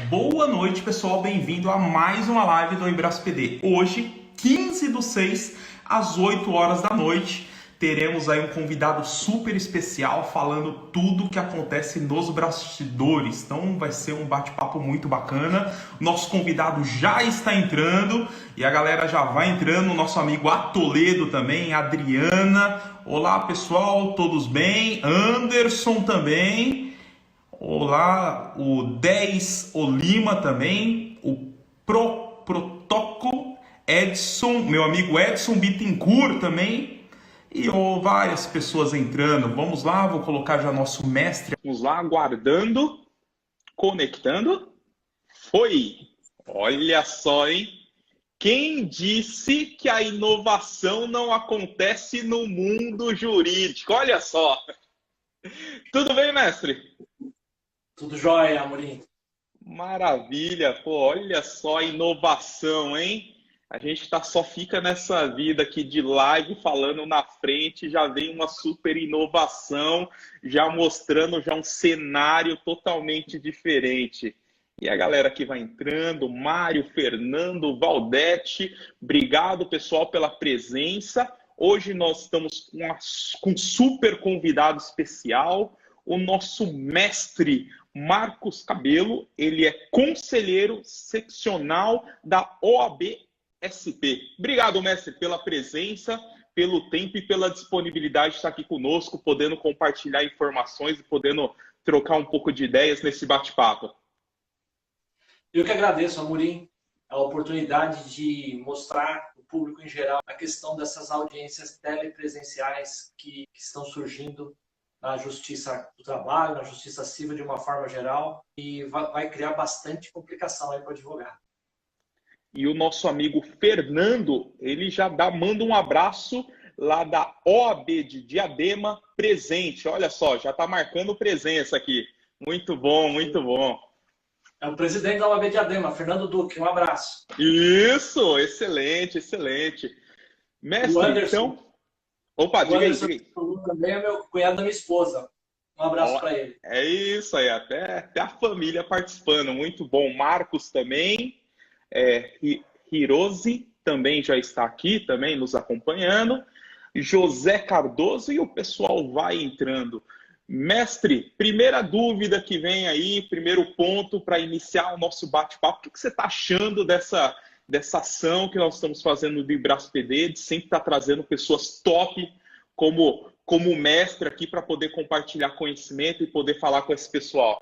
Boa noite, pessoal. Bem-vindo a mais uma live do Ibraço PD. Hoje, 15/6, às 8 horas da noite, teremos aí um convidado super especial falando tudo o que acontece nos bastidores. Então vai ser um bate-papo muito bacana. Nosso convidado já está entrando e a galera já vai entrando. Nosso amigo Atoledo também, Adriana. Olá, pessoal, todos bem? Anderson também. Olá, o 10 Olima também, o Protoco, Edson, meu amigo Edson Bittencourt também, e várias pessoas entrando. Vamos lá, vou colocar já nosso mestre. Vamos lá, aguardando, conectando. Foi! Olha só, hein? Quem disse que a inovação não acontece no mundo jurídico? Olha só! Tudo bem, mestre? Tudo jóia, Amorim. Maravilha, pô, olha só a inovação, hein? A gente só fica nessa vida aqui de live falando na frente, já vem uma super inovação, já mostrando já um cenário totalmente diferente. E a galera que vai entrando, Mário, Fernando, Valdete, obrigado pessoal pela presença. Hoje nós estamos com um super convidado especial, o nosso mestre Marcos Cabelo, ele é conselheiro seccional da OAB-SP. Obrigado, mestre, pela presença, pelo tempo e pela disponibilidade de estar aqui conosco, podendo compartilhar informações e podendo trocar um pouco de ideias nesse bate-papo. Eu que agradeço, Amorim, a oportunidade de mostrar ao público em geral a questão dessas audiências telepresenciais que estão surgindo na Justiça do Trabalho, na Justiça Civil de uma forma geral, e vai criar bastante complicação aí para o advogado. E o nosso amigo Fernando, ele já manda um abraço lá da OAB de Diadema, presente. Olha só, já está marcando presença aqui. Muito bom, muito bom. É o presidente da OAB Diadema, Fernando Duque, um abraço. Isso, excelente, excelente. Mestre, o Anderson, então... Opa, diga aí. Também é meu cunhado da minha esposa. Um abraço para ele. É isso aí, até a família participando, muito bom. Marcos também, Hirose também já está aqui, também nos acompanhando. José Cardoso e o pessoal vai entrando. Mestre, primeira dúvida que vem aí, primeiro ponto para iniciar o nosso bate-papo. O que você está achando dessa ação que nós estamos fazendo do Ibraço PD, de sempre estar trazendo pessoas top como mestre aqui para poder compartilhar conhecimento e poder falar com esse pessoal?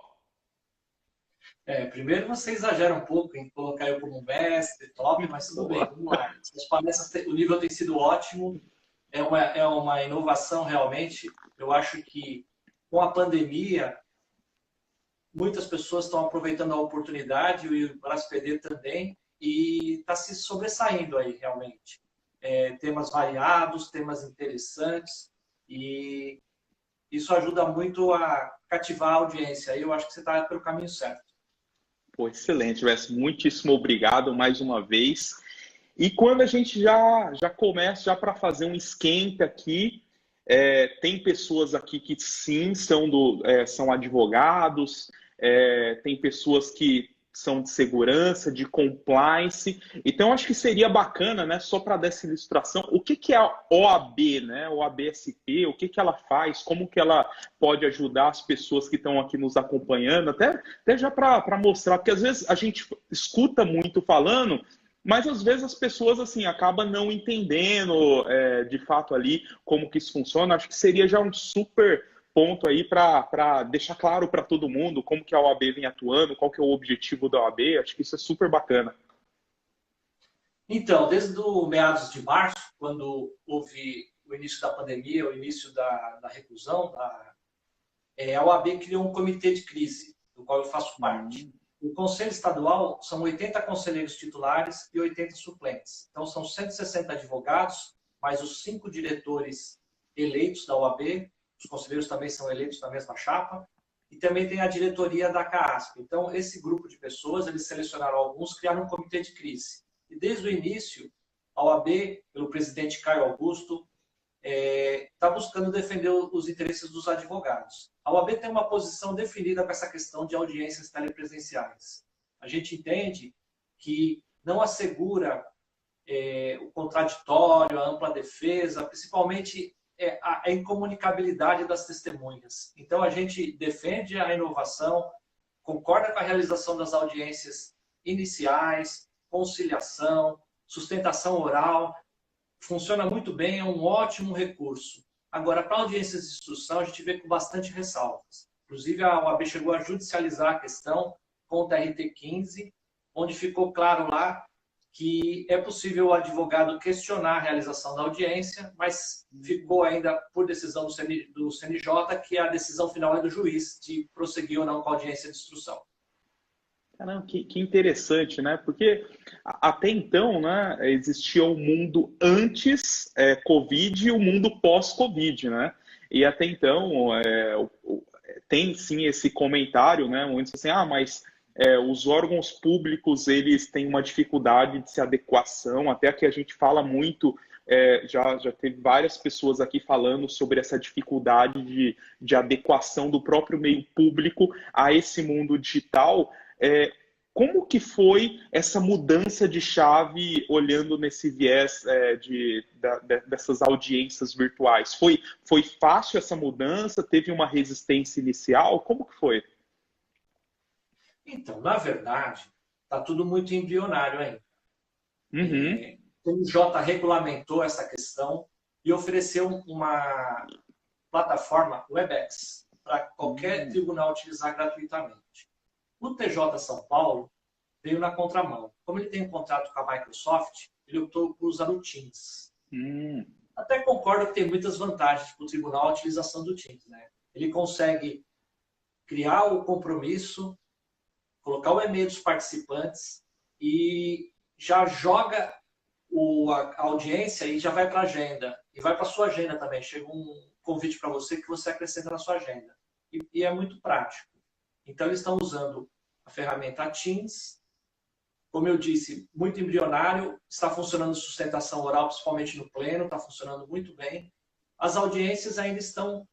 Primeiro você exagera um pouco em colocar eu como mestre, top, mas tudo bem, vamos lá. As palestras, o nível tem sido ótimo, é uma inovação realmente. Eu acho que com a pandemia, muitas pessoas estão aproveitando a oportunidade, e o Ibraço PD também, e está se sobressaindo aí realmente. Temas variados, temas interessantes, e isso ajuda muito a cativar a audiência. Eu acho que você está pelo caminho certo. Pô, excelente, Wes. Muitíssimo obrigado mais uma vez. E quando a gente já começa já para fazer um esquenta aqui, tem pessoas aqui que sim são advogados, tem pessoas que são de segurança, de compliance. Então, acho que seria bacana, né, só para dar essa ilustração, o que é a OAB, né, OAB-SP, o que ela faz, como que ela pode ajudar as pessoas que estão aqui nos acompanhando, até já para mostrar, porque às vezes a gente escuta muito falando, mas às vezes as pessoas assim acabam não entendendo de fato ali como que isso funciona. Acho que seria já um super ponto aí para deixar claro para todo mundo como que a OAB vem atuando, qual que é o objetivo da OAB. Acho que isso é super bacana. Então, desde o meados de março, quando houve o início da pandemia, o início da reclusão, a OAB criou um comitê de crise, do qual eu faço parte. O Conselho Estadual são 80 conselheiros titulares e 80 suplentes. Então, são 160 advogados, mais os 5 diretores eleitos da OAB. Os conselheiros também são eleitos na mesma chapa. E também tem a diretoria da CAASP. Então, esse grupo de pessoas, eles selecionaram alguns, criaram um comitê de crise. E desde o início, a OAB, pelo presidente Caio Augusto, está buscando defender os interesses dos advogados. A OAB tem uma posição definida com essa questão de audiências telepresenciais. A gente entende que não assegura o contraditório, a ampla defesa, principalmente a incomunicabilidade das testemunhas. Então, a gente defende a inovação, concorda com a realização das audiências iniciais, conciliação, sustentação oral, funciona muito bem, é um ótimo recurso. Agora, para audiências de instrução, a gente vê com bastante ressalvas. Inclusive, a OAB chegou a judicializar a questão com o TRT-15, onde ficou claro lá que é possível o advogado questionar a realização da audiência, mas ficou ainda por decisão do CNJ que a decisão final é do juiz de prosseguir ou não com a audiência de instrução. Caramba, que interessante, né? Porque até então, né, existia o mundo antes Covid e o mundo pós-Covid, né? E até então tem sim esse comentário, né? Onde assim, mas os órgãos públicos eles têm uma dificuldade de se adequação, até que a gente fala muito. Já teve várias pessoas aqui falando sobre essa dificuldade de adequação do próprio meio público a esse mundo digital. Como que foi essa mudança de chave olhando nesse viés dessas audiências virtuais? Foi fácil essa mudança? Teve uma resistência inicial? Como que foi? Então, na verdade, está tudo muito embrionário ainda. Uhum. O TJ regulamentou essa questão e ofereceu uma plataforma WebEx para qualquer tribunal utilizar gratuitamente. O TJ São Paulo veio na contramão. Como ele tem um contrato com a Microsoft, ele optou por usar o Teams. Até concordo que tem muitas vantagens para o tribunal a utilização do Teams, né? Ele consegue criar o compromisso, colocar o e-mail dos participantes e já joga a audiência e já vai para a agenda. E vai para a sua agenda também. Chega um convite para você que você acrescenta na sua agenda. E é muito prático. Então, eles estão usando a ferramenta Teams. Como eu disse, muito embrionário. Está funcionando sustentação oral, principalmente no pleno. Está funcionando muito bem. As audiências ainda estão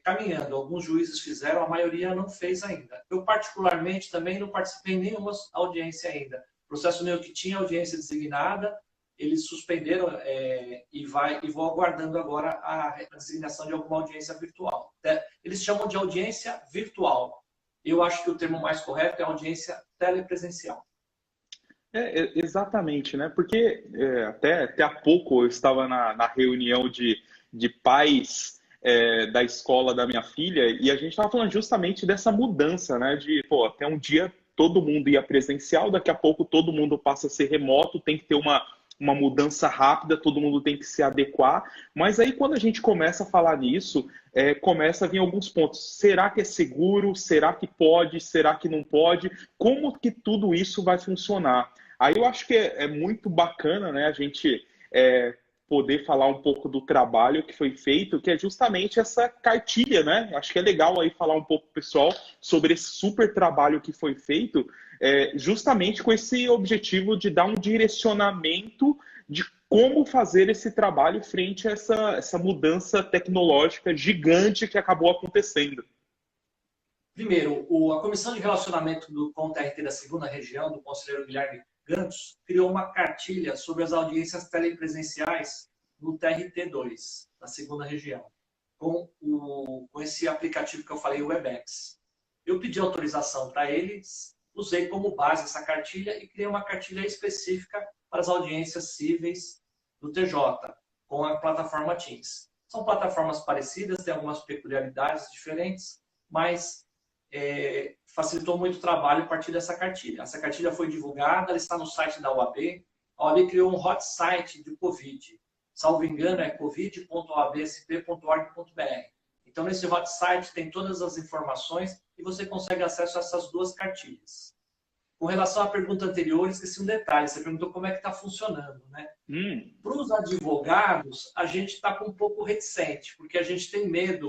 caminhando. Alguns juízes fizeram, a maioria não fez ainda. Eu, particularmente, também não participei em nenhuma audiência ainda. O processo meu que tinha audiência designada, eles suspenderam e vão aguardando agora a designação de alguma audiência virtual. Eles chamam de audiência virtual. Eu acho que o termo mais correto é audiência telepresencial. Exatamente, né? Porque até há pouco eu estava na reunião de pais da escola da minha filha e a gente estava falando justamente dessa mudança, né? Até um dia todo mundo ia presencial, daqui a pouco todo mundo passa a ser remoto, tem que ter uma mudança rápida, todo mundo tem que se adequar, mas aí quando a gente começa a falar nisso, começa a vir alguns pontos. Será que é seguro? Será que pode? Será que não pode? Como que tudo isso vai funcionar? Aí eu acho que é muito bacana, né, a gente poder falar um pouco do trabalho que foi feito, que é justamente essa cartilha, né? Acho que é legal aí falar um pouco, pessoal, sobre esse super trabalho que foi feito, justamente com esse objetivo de dar um direcionamento de como fazer esse trabalho frente a essa mudança tecnológica gigante que acabou acontecendo. Primeiro, a Comissão de Relacionamento com o TRT da 2ª Região, do conselheiro Guilherme Gantos, criou uma cartilha sobre as audiências telepresenciais no TRT2, da 2ª Região, com esse aplicativo que eu falei, o WebEx. Eu pedi autorização para eles, usei como base essa cartilha e criei uma cartilha específica para as audiências cíveis do TJ, com a plataforma Teams. São plataformas parecidas, têm algumas peculiaridades diferentes, mas facilitou muito o trabalho a partir dessa cartilha. Essa cartilha foi divulgada, ela está no site da OAB. A OAB criou um hot site de Covid. Salvo engano, é covid.oabsp.org.br. Então, nesse hot site tem todas as informações e você consegue acesso a essas duas cartilhas. Com relação à pergunta anterior, esqueci um detalhe. Você perguntou como é que está funcionando, né? Para os advogados, a gente está um pouco reticente, porque a gente tem medo.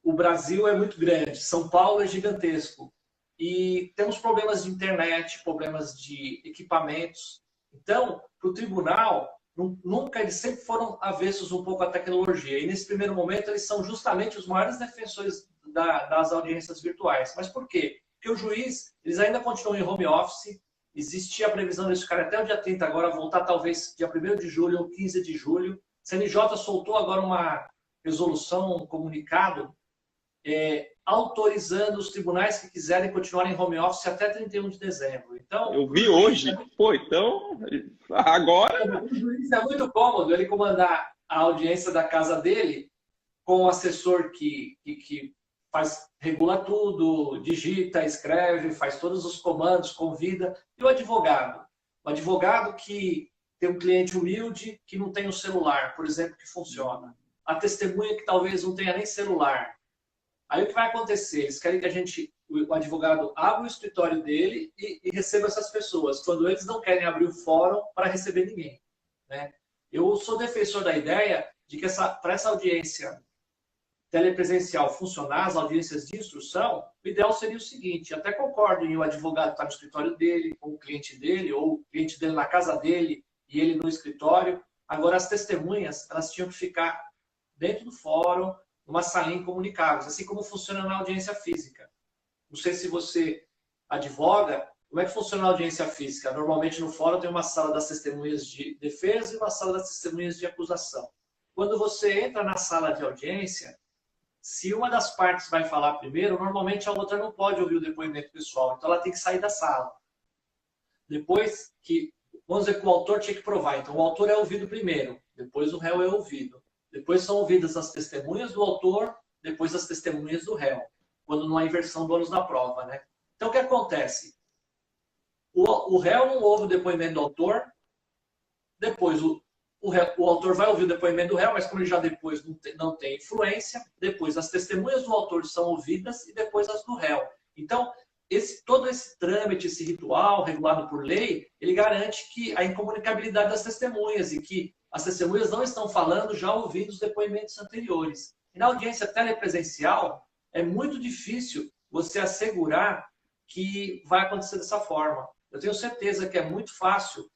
O Brasil é muito grande, São Paulo é gigantesco e temos problemas de internet, problemas de equipamentos. Então, para o tribunal, eles sempre foram avessos um pouco à tecnologia. E nesse primeiro momento, eles são justamente os maiores defensores das audiências virtuais. Mas por quê? Porque o juiz, eles ainda continuam em home office, existia a previsão desse cara até o dia 30 agora, voltar talvez dia 1º de julho ou 15 de julho. A CNJ soltou agora uma resolução, um comunicado, autorizando os tribunais que quiserem continuar em home office até 31 de dezembro. Então, eu vi hoje. Pô, então, agora... O juiz é muito cômodo ele comandar a audiência da casa dele com um assessor que regula tudo, digita, escreve, faz todos os comandos, convida. E o advogado? O advogado que tem um cliente humilde que não tem um celular, por exemplo, que funciona. A testemunha que talvez não tenha nem celular. Aí o que vai acontecer? Eles querem que o advogado abra o escritório dele e receba essas pessoas, quando eles não querem abrir o fórum para receber ninguém, né? Eu sou defensor da ideia de que para essa audiência telepresencial funcionar, as audiências de instrução, o ideal seria o seguinte: até concordo em o advogado estar no escritório dele, com o cliente dele, ou o cliente dele na casa dele e ele no escritório. Agora, as testemunhas, elas tinham que ficar dentro do fórum, numa salinha incomunicáveis, assim como funciona na audiência física. Não sei se você advoga, como é que funciona a audiência física? Normalmente no fórum tem uma sala das testemunhas de defesa e uma sala das testemunhas de acusação. Quando você entra na sala de audiência, se uma das partes vai falar primeiro, normalmente a outra não pode ouvir o depoimento pessoal, então ela tem que sair da sala. Depois que, vamos dizer que o autor tinha que provar, então o autor é ouvido primeiro, depois o réu é ouvido. Depois são ouvidas as testemunhas do autor, depois as testemunhas do réu, quando não há inversão do ônus da prova, né? Então, o que acontece? O réu não ouve o depoimento do autor, depois o autor vai ouvir o depoimento do réu, mas como ele já depois não tem influência, depois as testemunhas do autor são ouvidas e depois as do réu. Então, todo esse trâmite, esse ritual regulado por lei, ele garante que a incomunicabilidade das testemunhas e que as testemunhas não estão falando já ouvindo os depoimentos anteriores. E na audiência telepresencial, é muito difícil você assegurar que vai acontecer dessa forma. Eu tenho certeza que é muito fácil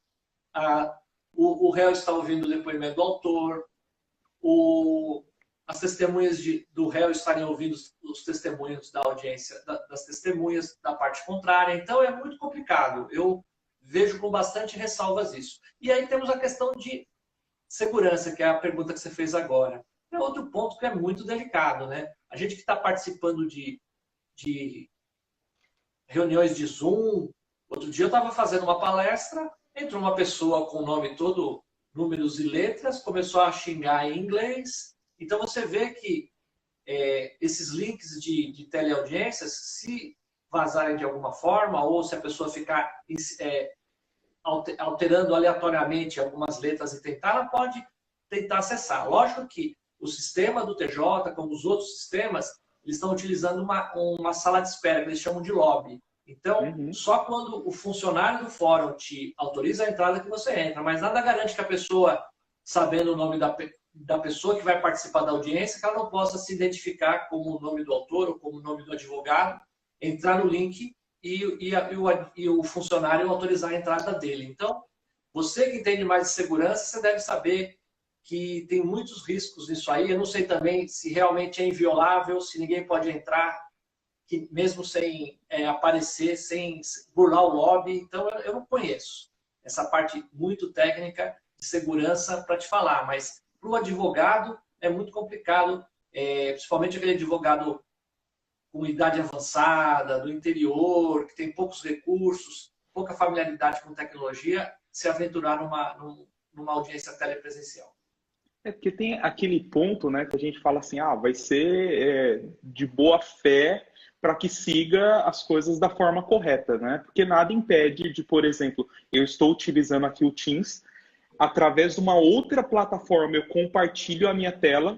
o réu estar ouvindo o depoimento do autor, as testemunhas do réu estarem ouvindo os testemunhos da audiência, das testemunhas da parte contrária. Então, é muito complicado. Eu vejo com bastante ressalvas isso. E aí temos a questão de segurança, que é a pergunta que você fez agora. É outro ponto que é muito delicado, né? A gente que está participando de reuniões de Zoom. Outro dia eu estava fazendo uma palestra, entrou uma pessoa com o nome todo, números e letras, começou a xingar em inglês. Então você vê que esses links de teleaudiências, se vazarem de alguma forma, ou se a pessoa ficar alterando aleatoriamente algumas letras e tentar, ela pode tentar acessar. Lógico que o sistema do TJ, como os outros sistemas, eles estão utilizando uma sala de espera, que eles chamam de lobby. Então, só quando o funcionário do fórum te autoriza a entrada que você entra, mas nada garante que a pessoa, sabendo o nome da pessoa que vai participar da audiência, que ela não possa se identificar como o nome do autor ou como o nome do advogado, entrar no link e o funcionário autorizar a entrada dele. Então, você que entende mais de segurança, você deve saber que tem muitos riscos nisso aí. Eu não sei também se realmente é inviolável, se ninguém pode entrar, que mesmo sem aparecer, sem burlar o lobby. Então, eu não conheço essa parte muito técnica de segurança para te falar, mas para o advogado é muito complicado, principalmente aquele advogado com idade avançada, do interior, que tem poucos recursos, pouca familiaridade com tecnologia, se aventurar numa audiência telepresencial. Porque tem aquele ponto, né, que a gente fala assim, vai ser de boa fé para que siga as coisas da forma correta, né? Porque nada impede de, por exemplo, eu estou utilizando aqui o Teams, através de uma outra plataforma eu compartilho a minha tela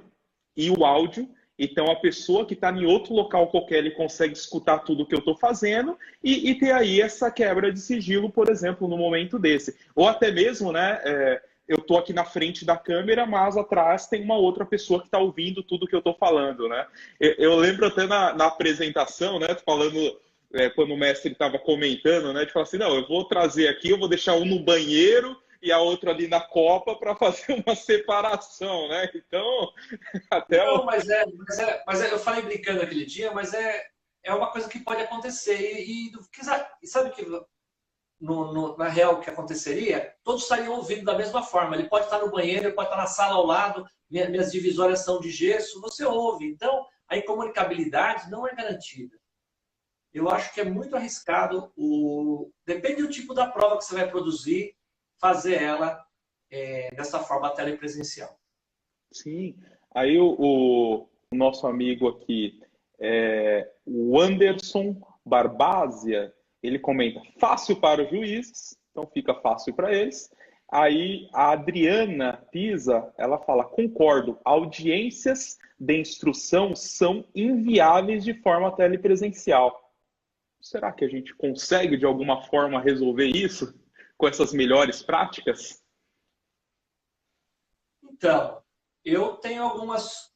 e o áudio. Então, a pessoa que está em outro local qualquer, ele consegue escutar tudo o que eu estou fazendo e ter aí essa quebra de sigilo, por exemplo, no momento desse. Ou até mesmo, né, eu estou aqui na frente da câmera, mas atrás tem uma outra pessoa que está ouvindo tudo que eu estou falando, né? Eu lembro até na apresentação, né, falando, quando o mestre estava comentando, né, de falar assim, não, eu vou trazer aqui, eu vou deixar um no banheiro e a outra ali na copa para fazer uma separação, né? Então, até... Não, mas eu falei brincando aquele dia, mas é é uma coisa que pode acontecer. E sabe que na real o que aconteceria? Todos estariam ouvindo da mesma forma. Ele pode estar no banheiro, ele pode estar na sala ao lado, minhas divisórias são de gesso, você ouve. Então, a incomunicabilidade não é garantida. Eu acho que é muito arriscado, depende do tipo da prova que você vai produzir, fazer ela dessa forma telepresencial. Sim. Aí o nosso amigo aqui, o Anderson Barbásia, ele comenta, fácil para os juízes, então fica fácil para eles. Aí a Adriana Pisa, ela fala, concordo, audiências de instrução são inviáveis de forma telepresencial. Será que a gente consegue, de alguma forma, resolver isso com essas melhores práticas? Então, eu tenho algumas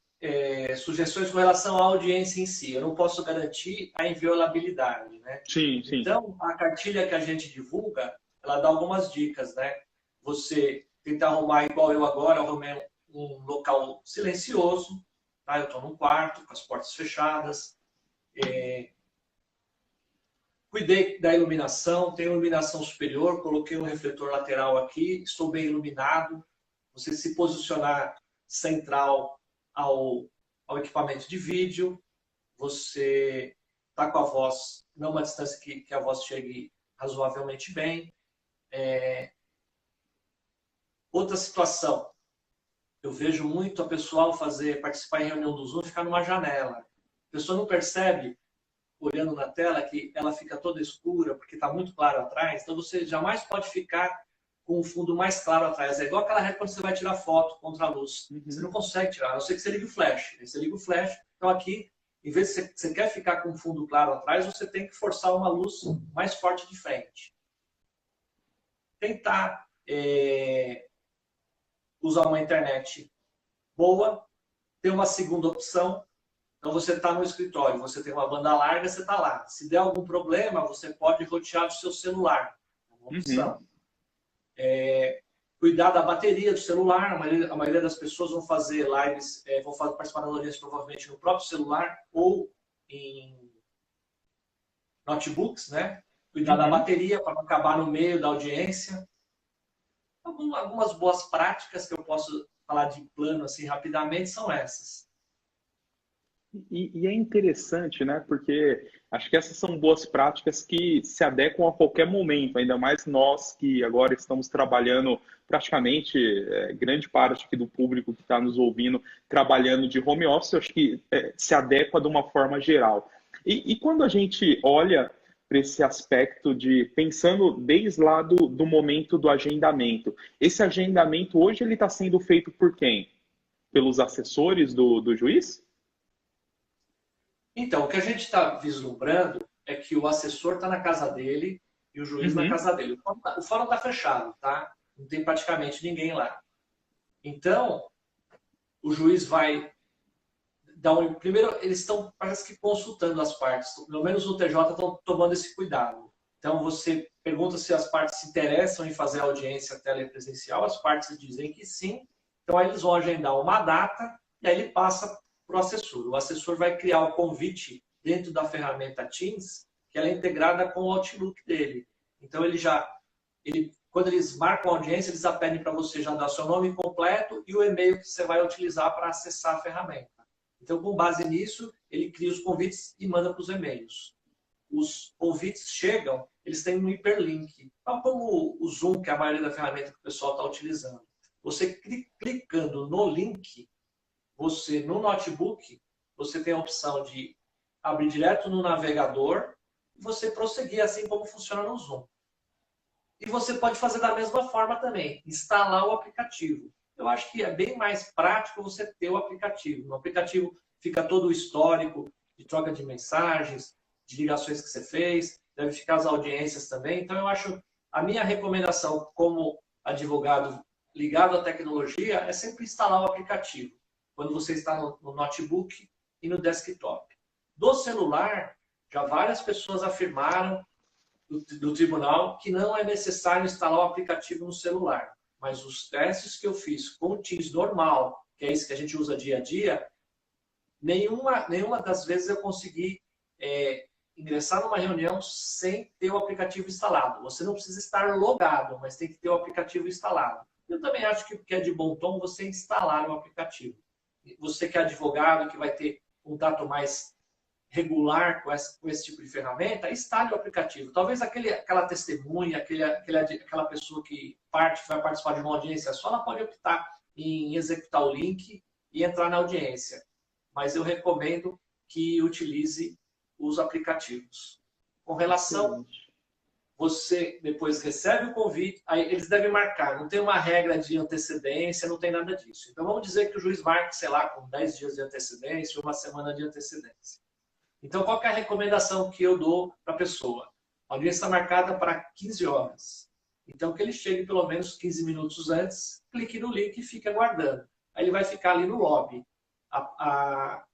sugestões com relação à audiência em si. Eu não posso garantir a inviolabilidade, né? Sim, sim. Então, a cartilha que a gente divulga, ela dá algumas dicas, né? Você tentar arrumar, igual eu agora, arrumei um local silencioso, tá? Eu estou num quarto, com as portas fechadas. Cuidei da iluminação, tenho iluminação superior, coloquei um refletor lateral aqui, estou bem iluminado. Você se posicionar central ao equipamento de vídeo, você está com a voz, não uma distância que a voz chegue razoavelmente bem. Outra situação, eu vejo muito a pessoal participar em reunião do Zoom e ficar numa janela. A pessoa não percebe, olhando na tela, que ela fica toda escura, porque está muito claro atrás, então você jamais pode ficar com o fundo mais claro atrás. É igual aquela régua quando você vai tirar foto contra a luz. Você não consegue tirar, a não ser que você ligue o flash. Aí você liga o flash, então aqui, em vez de você quer ficar com o fundo claro atrás, você tem que forçar uma luz mais forte de frente. Tentar usar uma internet boa, ter uma segunda opção. Então, você está no escritório, você tem uma banda larga, você está lá. Se der algum problema, você pode rotear do seu celular. É uma opção. Cuidar da bateria do celular. A maioria das pessoas vão fazer lives, vão participar da audiência provavelmente no próprio celular ou em notebooks, né? Cuidar da bateria para não acabar no meio da audiência. Algumas boas práticas que eu posso falar de plano assim rapidamente são essas. E é interessante, né? Porque acho que essas são boas práticas que se adequam a qualquer momento, ainda mais nós que agora estamos trabalhando praticamente, grande parte aqui do público que está nos ouvindo, trabalhando de home office, acho que se adequa de uma forma geral. E quando a gente olha para esse aspecto de, pensando desde lá do momento do agendamento, esse agendamento hoje ele está sendo feito por quem? Pelos assessores do juiz? Então, o que a gente está vislumbrando é que o assessor está na casa dele e o juiz na casa dele. O fórum está fechado, tá? Não tem praticamente ninguém lá. Então, o juiz vai dar primeiro, eles estão, parece que, consultando as partes. Pelo menos no TJ estão tomando esse cuidado. Então, você pergunta se as partes se interessam em fazer a audiência telepresencial. As partes dizem que sim. Então, aí eles vão agendar uma data e aí ele passa para o assessor. O assessor vai criar o convite dentro da ferramenta Teams, que ela é integrada com o Outlook dele. Então, quando eles marcam a audiência, eles já pedem para você já dar seu nome completo e o e-mail que você vai utilizar para acessar a ferramenta. Então, com base nisso, ele cria os convites e manda para os e-mails. Os convites chegam, eles têm um hiperlink. Então, como o Zoom, que é a maioria da ferramenta que o pessoal está utilizando. Você clicando no link, no notebook, você tem a opção de abrir direto no navegador e você prosseguir assim como funciona no Zoom. E você pode fazer da mesma forma também, instalar o aplicativo. Eu acho que é bem mais prático você ter o aplicativo. No aplicativo fica todo o histórico de troca de mensagens, de ligações que você fez, deve ficar as audiências também. Então, eu acho, a minha recomendação como advogado ligado à tecnologia é sempre instalar o aplicativo, quando você está no notebook e no desktop. Do celular, já várias pessoas afirmaram do tribunal que não é necessário instalar o aplicativo no celular. Mas os testes que eu fiz com o Teams normal, que é esse que a gente usa dia a dia, nenhuma das vezes eu consegui ingressar numa reunião sem ter o aplicativo instalado. Você não precisa estar logado, mas tem que ter o aplicativo instalado. Eu também acho que é de bom tom você instalar o aplicativo. Você que é advogado, que vai ter um contato mais regular com esse tipo de ferramenta, instale o aplicativo. Talvez aquela testemunha, aquela pessoa que vai participar de uma audiência só, ela pode optar em executar o link e entrar na audiência. Mas eu recomendo que utilize os aplicativos. Com relação, você depois recebe o convite, aí eles devem marcar, não tem uma regra de antecedência, não tem nada disso. Então vamos dizer que o juiz marque, sei lá, com 10 dias de antecedência, uma semana de antecedência. Então qual que é a recomendação que eu dou para a pessoa? A audiência está marcada para 15 horas. Então que ele chegue pelo menos 15 minutos antes, clique no link e fique aguardando. Aí ele vai ficar ali no lobby.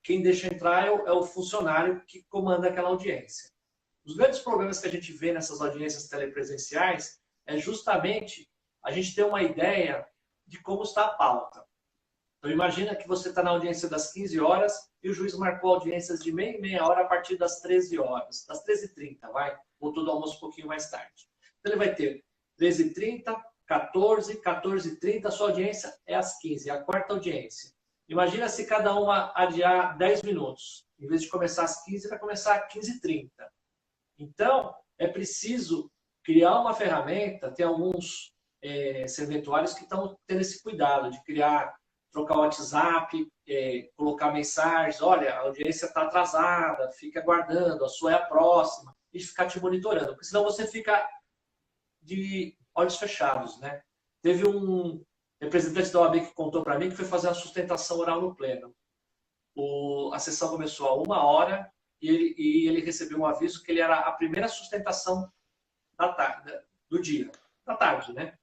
Quem deixa entrar é o funcionário que comanda aquela audiência. Os grandes problemas que a gente vê nessas audiências telepresenciais é justamente a gente ter uma ideia de como está a pauta. Então imagina que você está na audiência das 15 horas e o juiz marcou audiências de meia hora a partir das 13 horas, das 13h30, vai? Voltou do almoço um pouquinho mais tarde. Então ele vai ter 13h30, 14, 14h30, a sua audiência é às 15, é a quarta audiência. Imagina se cada uma adiar 10 minutos. Em vez de começar às 15, vai começar às 15h30. Então, é preciso criar uma ferramenta, tem alguns serventuários que estão tendo esse cuidado de trocar o WhatsApp, colocar mensagens, olha, a audiência está atrasada, fica aguardando, a sua é a próxima, e ficar te monitorando, porque senão você fica de olhos fechados, né? Teve um representante da OAB que contou para mim que foi fazer uma sustentação oral no pleno. A sessão começou a 1h e ele recebeu um aviso que ele era a primeira sustentação da tarde, do dia, da tarde, né?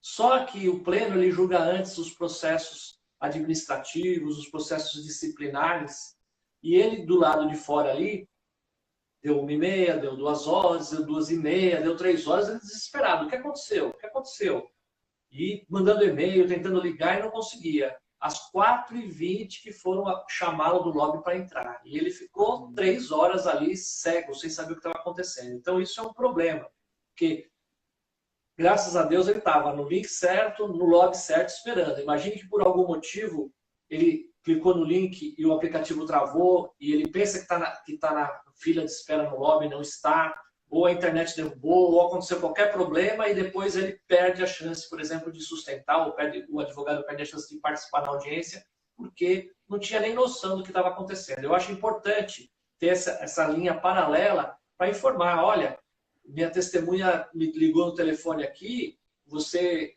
Só que o pleno ele julga antes os processos administrativos, os processos disciplinares, e ele do lado de fora ali deu 1h30, deu 2 horas, deu 2h30, deu 3 horas, ele desesperado. O que aconteceu? O que aconteceu? E mandando e-mail, tentando ligar e não conseguia. Às 4h20 que foram chamá-lo do lobby para entrar. E ele ficou 3 horas ali cego, sem saber o que estava acontecendo. Então isso é um problema. Porque, graças a Deus, ele estava no link certo, no lobby certo, esperando. Imagine que por algum motivo ele clicou no link e o aplicativo travou e ele pensa que tá na fila de espera no lobby e não está. Ou a internet derrubou, ou aconteceu qualquer problema e depois ele perde a chance, por exemplo, de sustentar, ou o advogado perde a chance de participar na audiência, porque não tinha nem noção do que estava acontecendo. Eu acho importante ter essa linha paralela para informar, olha, minha testemunha me ligou no telefone aqui,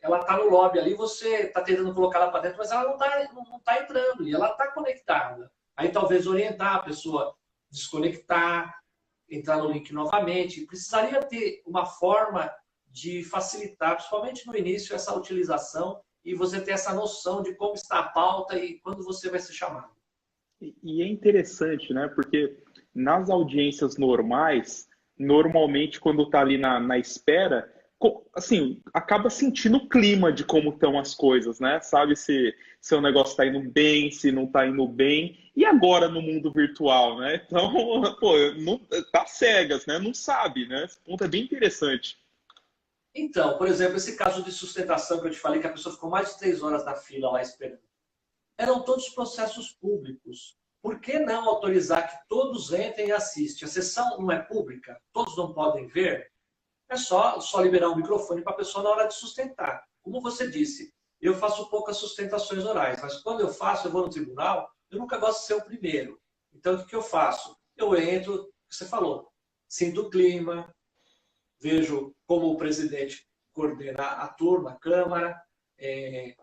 ela está no lobby ali, você está tentando colocar ela para dentro, mas ela não tá entrando, e ela está conectada. Aí talvez orientar a pessoa, desconectar, entrar no link novamente. Precisaria ter uma forma de facilitar, principalmente no início, essa utilização e você ter essa noção de como está a pauta e quando você vai ser chamado. E é interessante, né? Porque nas audiências normais, normalmente quando está ali na espera, assim, acaba sentindo o clima de como estão as coisas, né? Sabe se o negócio está indo bem, se não está indo bem. E agora no mundo virtual, né? Então, pô, tá cegas, né? Não sabe, né? Esse ponto é bem interessante. Então, por exemplo, esse caso de sustentação que eu te falei, que a pessoa ficou mais de 3 horas na fila lá esperando. Eram todos processos públicos. Por que não autorizar que todos entrem e assistam? A sessão não é pública? Todos não podem ver? É só liberar o microfone para a pessoa na hora de sustentar. Como você disse, eu faço poucas sustentações orais, mas quando eu vou no tribunal, eu nunca gosto de ser o primeiro. Então, o que eu faço? Eu entro, o que você falou, sinto o clima, vejo como o presidente coordena a turma, a Câmara,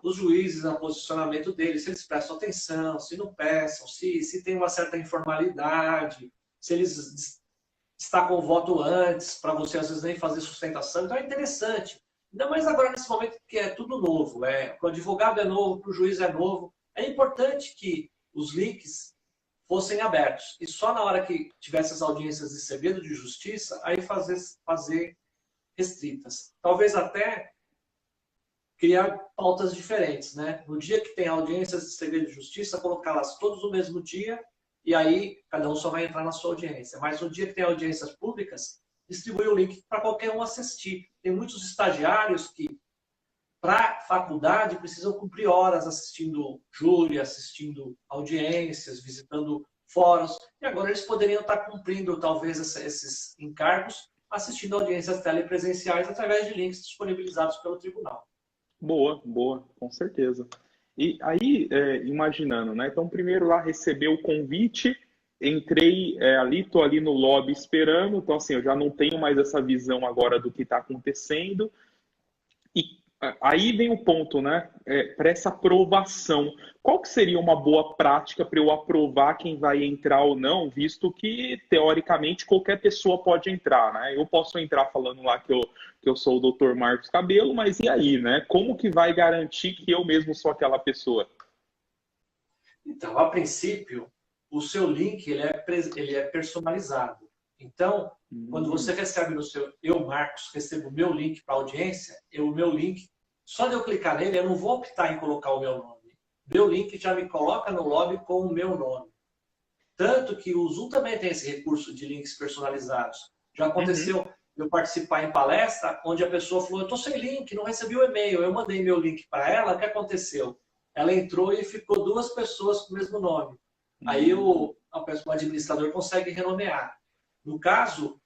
os juízes, o posicionamento deles, se eles prestam atenção, se não prestam, se tem uma certa informalidade, se eles destacam o voto antes, para você às vezes nem fazer sustentação. Então é interessante. Ainda mais agora nesse momento que é tudo novo. O advogado é novo, para o juiz é novo. É importante que os links fossem abertos. E só na hora que tivesse as audiências de segredo de justiça, aí fazer restritas. Talvez até criar pautas diferentes, né? No dia que tem audiências de segredo de justiça, colocá-las todos no mesmo dia e aí cada um só vai entrar na sua audiência. Mas no dia que tem audiências públicas, distribui o link para qualquer um assistir. Tem muitos estagiários que, para faculdade, precisam cumprir horas assistindo júri, assistindo audiências, visitando fóruns, e agora eles poderiam estar cumprindo, talvez, esses encargos, assistindo audiências telepresenciais através de links disponibilizados pelo tribunal. Boa, boa, com certeza. E aí, imaginando, né? Então, primeiro lá recebeu o convite, entrei ali, tô ali no lobby esperando, então assim, eu já não tenho mais essa visão agora do que está acontecendo. E aí vem o ponto, né? Para essa aprovação, qual que seria uma boa prática para eu aprovar quem vai entrar ou não, visto que, teoricamente, qualquer pessoa pode entrar, né? Eu posso entrar falando lá que eu sou o Dr. Marcos Cabelo, mas e aí, né? Como que vai garantir que eu mesmo sou aquela pessoa? Então, a princípio, o seu link ele é personalizado. Então, quando você recebe no seu... Eu, Marcos, recebo o meu link para audiência, o meu link, só de eu clicar nele, eu não vou optar em colocar o meu nome. Meu link já me coloca no lobby com o meu nome. Tanto que o Zoom também tem esse recurso de links personalizados. Já aconteceu eu participar em palestra onde a pessoa falou, eu estou sem link, não recebi o e-mail. Eu mandei meu link para ela, o que aconteceu? Ela entrou e ficou 2 pessoas com o mesmo nome. Aí o administrador consegue renomear. No caso,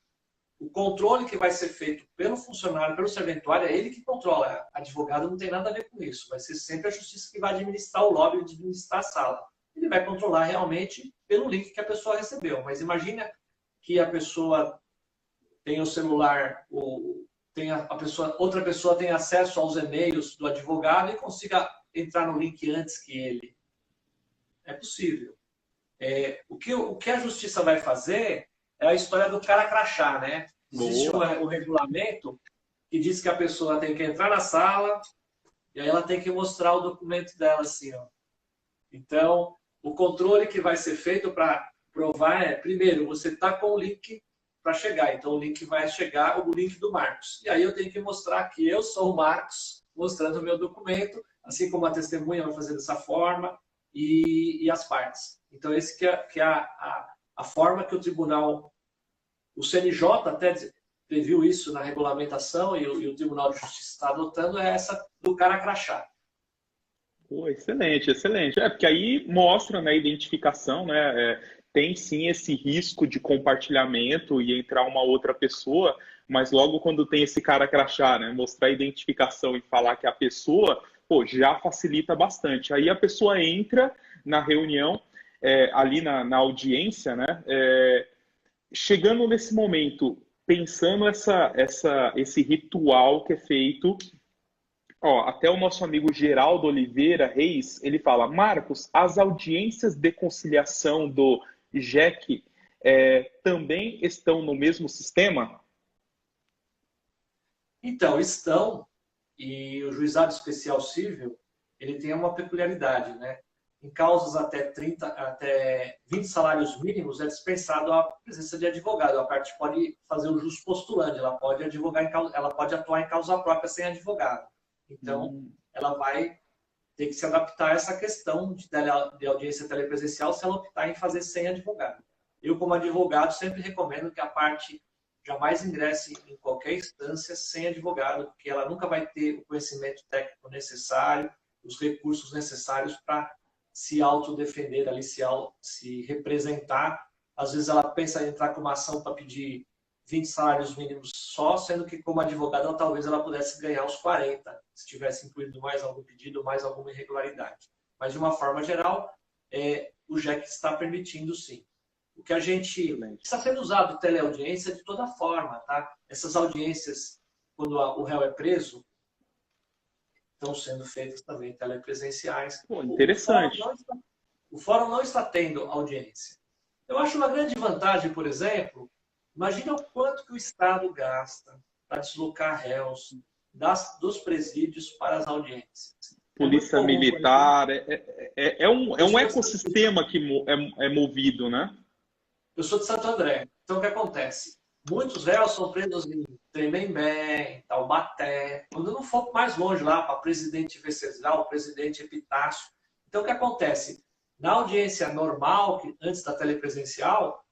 o controle que vai ser feito pelo funcionário, pelo serventuário, é ele que controla. Advogado não tem nada a ver com isso. Vai ser sempre a justiça que vai administrar o lobby, administrar a sala. Ele vai controlar realmente pelo link que a pessoa recebeu. Mas imagina que a pessoa tem o celular, outra pessoa tem acesso aos e-mails do advogado e consiga entrar no link antes que ele. É possível. O que a justiça vai fazer é a história do cara crachá, né? Existe o regulamento que diz que a pessoa tem que entrar na sala e aí ela tem que mostrar o documento dela assim, ó. Então, o controle que vai ser feito para provar primeiro, você está com o link para chegar. Então, o link vai chegar, o link do Marcos. E aí eu tenho que mostrar que eu sou o Marcos, mostrando o meu documento, assim como a testemunha vai fazer dessa forma e as partes. Então, esse que é a forma que o tribunal, o CNJ até previu isso na regulamentação e o Tribunal de Justiça está adotando, é essa do cara crachá. Pô, excelente, excelente. Porque aí mostra, né, a identificação, né? Tem sim esse risco de compartilhamento e entrar uma outra pessoa, mas logo quando tem esse cara crachá, né, mostrar a identificação e falar que é a pessoa, pô, já facilita bastante. Aí a pessoa entra na reunião, ali na audiência, né? Chegando nesse momento, pensando esse ritual que é feito. Ó, até o nosso amigo Geraldo Oliveira Reis, ele fala, Marcos, as audiências de conciliação do JEC também estão no mesmo sistema? Então, estão, e o Juizado Especial Cível, ele tem uma peculiaridade, né? Em causas até 20 salários mínimos é dispensado a presença de advogado. A parte pode fazer o jus postulante, ela pode atuar em causa própria sem advogado. Então, ela vai ter que se adaptar a essa questão de audiência telepresencial se ela optar em fazer sem advogado. Eu, como advogado, sempre recomendo que a parte jamais ingresse em qualquer instância sem advogado, porque ela nunca vai ter o conhecimento técnico necessário, os recursos necessários para se autodefender ali, se representar. Às vezes ela pensa em entrar com uma ação para pedir 20 salários mínimos só, sendo que como advogada talvez ela pudesse ganhar os 40, se tivesse incluído mais algum pedido, mais alguma irregularidade. Mas de uma forma geral, o JEC está permitindo sim. O que a gente está sendo usado teleaudiência de toda forma, tá? Essas audiências, quando o réu é preso, estão sendo feitas também telepresenciais. Pô, interessante. O fórum não está tendo audiência. Eu acho uma grande vantagem, por exemplo, imagina o quanto que o Estado gasta para deslocar réus dos presídios para as audiências. Polícia Militar, é um ecossistema que é movido, né? Eu sou de Santo André. Então, o que acontece? Muitos réus são presos em Tremembé, Taubaté, quando não for mais longe lá, para Presidente Venceslau, Presidente Epitácio. Então, o que acontece? Na audiência normal, antes da telepresencial,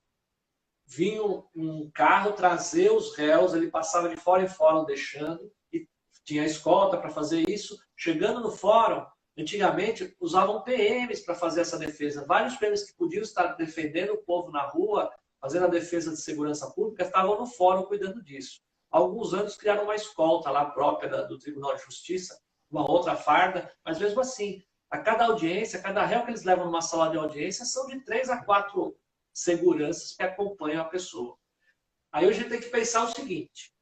vinha um carro trazer os réus, ele passava de fora em fórum deixando, e tinha escolta para fazer isso. Chegando no fórum, antigamente usavam PMs para fazer essa defesa. Vários PMs que podiam estar defendendo o povo na rua, fazendo a defesa de segurança pública, estavam no fórum cuidando disso. Há alguns anos criaram uma escolta lá própria do Tribunal de Justiça, uma outra farda, mas mesmo assim, a cada audiência, cada réu que eles levam numa sala de audiência são de 3 a 4 seguranças que acompanham a pessoa. Aí a gente tem que pensar o seguinte: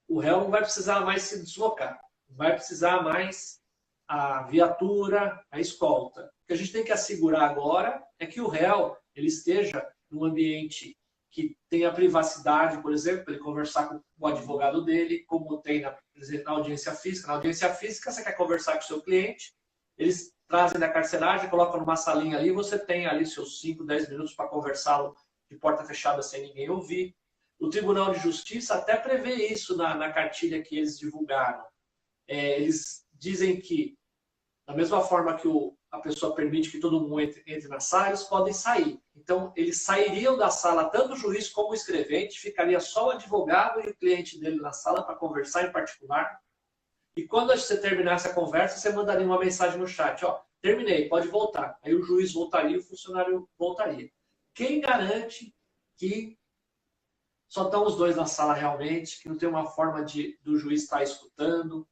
o réu não vai precisar mais se deslocar, não vai precisar mais a viatura, a escolta. O que a gente tem que assegurar agora é que o réu ele esteja num ambiente que tenha privacidade, por exemplo, para ele conversar com o advogado dele, como tem na audiência física. Na audiência física, você quer conversar com o seu cliente, eles trazem da carceragem, colocam numa salinha ali, você tem ali seus 5, 10 minutos para conversá-lo de porta fechada sem ninguém ouvir. O Tribunal de Justiça até prevê isso na cartilha que eles divulgaram. Eles dizem que, da mesma forma que a pessoa permite que todo mundo entre na sala, eles podem sair. Então, eles sairiam da sala, tanto o juiz como o escrevente, ficaria só o advogado e o cliente dele na sala para conversar em particular. E quando você terminasse a conversa, você mandaria uma mensagem no chat: ó, terminei, pode voltar. Aí o juiz voltaria e o funcionário voltaria. Quem garante que só estão os dois na sala realmente, que não tem uma forma do juiz estar escutando,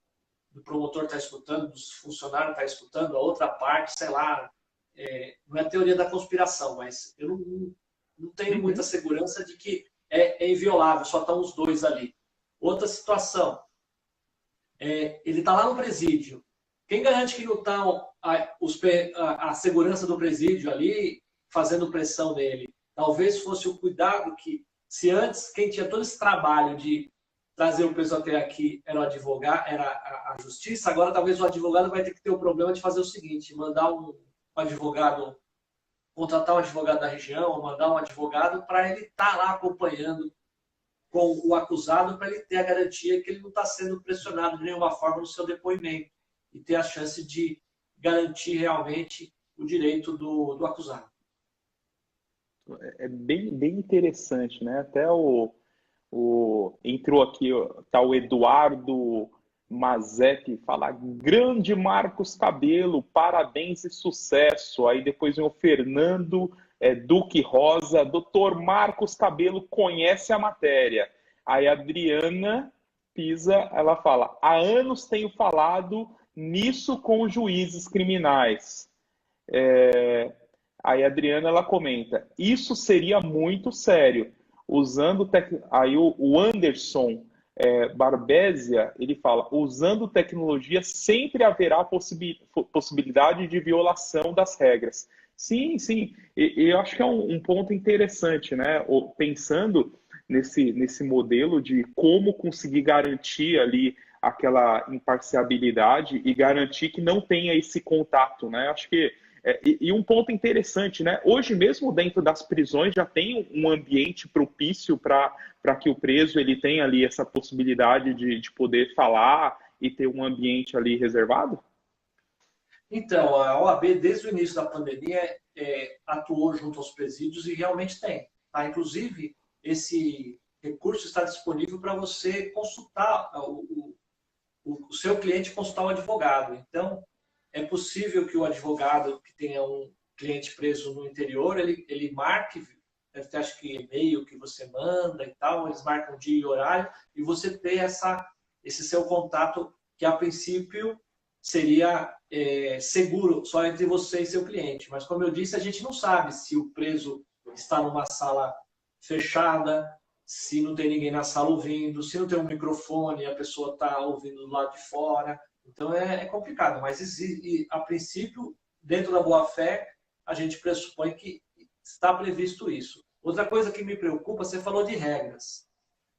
do promotor estar escutando, do funcionário estar escutando, a outra parte, sei lá. Não é teoria da conspiração, mas eu não tenho muita segurança de que é inviolável, só estão os dois ali. Outra situação, ele está lá no presídio. Quem garante que não estão a segurança do presídio ali fazendo pressão nele? Talvez fosse o cuidado que, se antes quem tinha todo esse trabalho de trazer o preso até aqui era o advogado, era a justiça, agora talvez o advogado vai ter que ter o problema de fazer o seguinte: mandar um advogado, contratar um advogado da região, ou mandar um advogado para ele estar lá acompanhando com o acusado, para ele ter a garantia que ele não está sendo pressionado de nenhuma forma no seu depoimento e ter a chance de garantir realmente o direito do acusado. É bem interessante, né? Até entrou aqui, tá o Eduardo Mazetti, fala: grande Marcos Cabelo, parabéns e sucesso. Aí depois vem o Fernando Duque Rosa, doutor Marcos Cabelo conhece a matéria. Aí a Adriana Pisa, ela fala: há anos tenho falado nisso com os juízes criminais. Aí a Adriana, ela comenta: isso seria muito sério. Aí o Anderson Barbésia, ele fala: usando tecnologia sempre haverá possibilidade de violação das regras. Sim, sim. E eu acho que é um ponto interessante, né? Pensando nesse modelo de como conseguir garantir ali aquela imparcialidade e garantir que não tenha esse contato, né? Acho que e um ponto interessante, né? Hoje mesmo dentro das prisões já tem um ambiente propício para que o preso ele tenha ali essa possibilidade de poder falar e ter um ambiente ali reservado? Então, a OAB, desde o início da pandemia, atuou junto aos presídios e realmente tem. Tá? Inclusive, esse recurso está disponível para você consultar, o seu cliente consultar um advogado. Então, é possível que o advogado que tenha um cliente preso no interior, ele marque, deve ter, acho que, e-mail que você manda e tal, eles marcam dia e horário, e você ter esse seu contato, que a princípio seria seguro só entre você e seu cliente. Mas, como eu disse, a gente não sabe se o preso está numa sala fechada, se não tem ninguém na sala ouvindo, se não tem um microfone e a pessoa está ouvindo do lado de fora. Então é complicado, mas a princípio, dentro da boa-fé, a gente pressupõe que está previsto isso. Outra coisa que me preocupa, você falou de regras.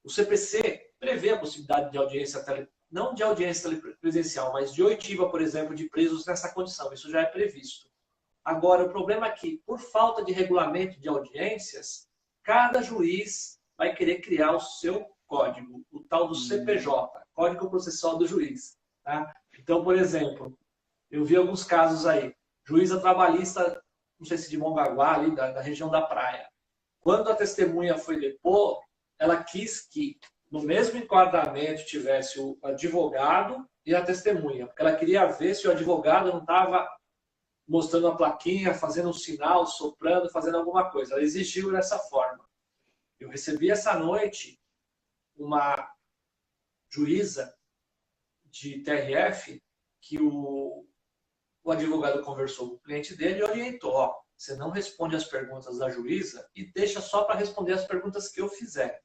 O CPC prevê a possibilidade de audiência, não de audiência presencial, mas de oitiva, por exemplo, de presos nessa condição. Isso já é previsto. Agora, o problema é que, por falta de regulamento de audiências, cada juiz vai querer criar o seu código, o tal do CPJ, Código Processual do Juiz. Tá? Então, por exemplo, eu vi alguns casos aí. Juíza trabalhista não sei se de Mongaguá, ali da região da praia. Quando a testemunha foi depor, ela quis que no mesmo enquadramento tivesse o advogado e a testemunha, porque ela queria ver se o advogado não estava mostrando a plaquinha, fazendo um sinal, soprando, fazendo alguma coisa. Ela exigiu dessa forma. Eu recebi essa noite uma juíza de TRF que o advogado conversou com o cliente dele e orientou, ó, você não responde as perguntas da juíza e deixa só para responder as perguntas que eu fizer.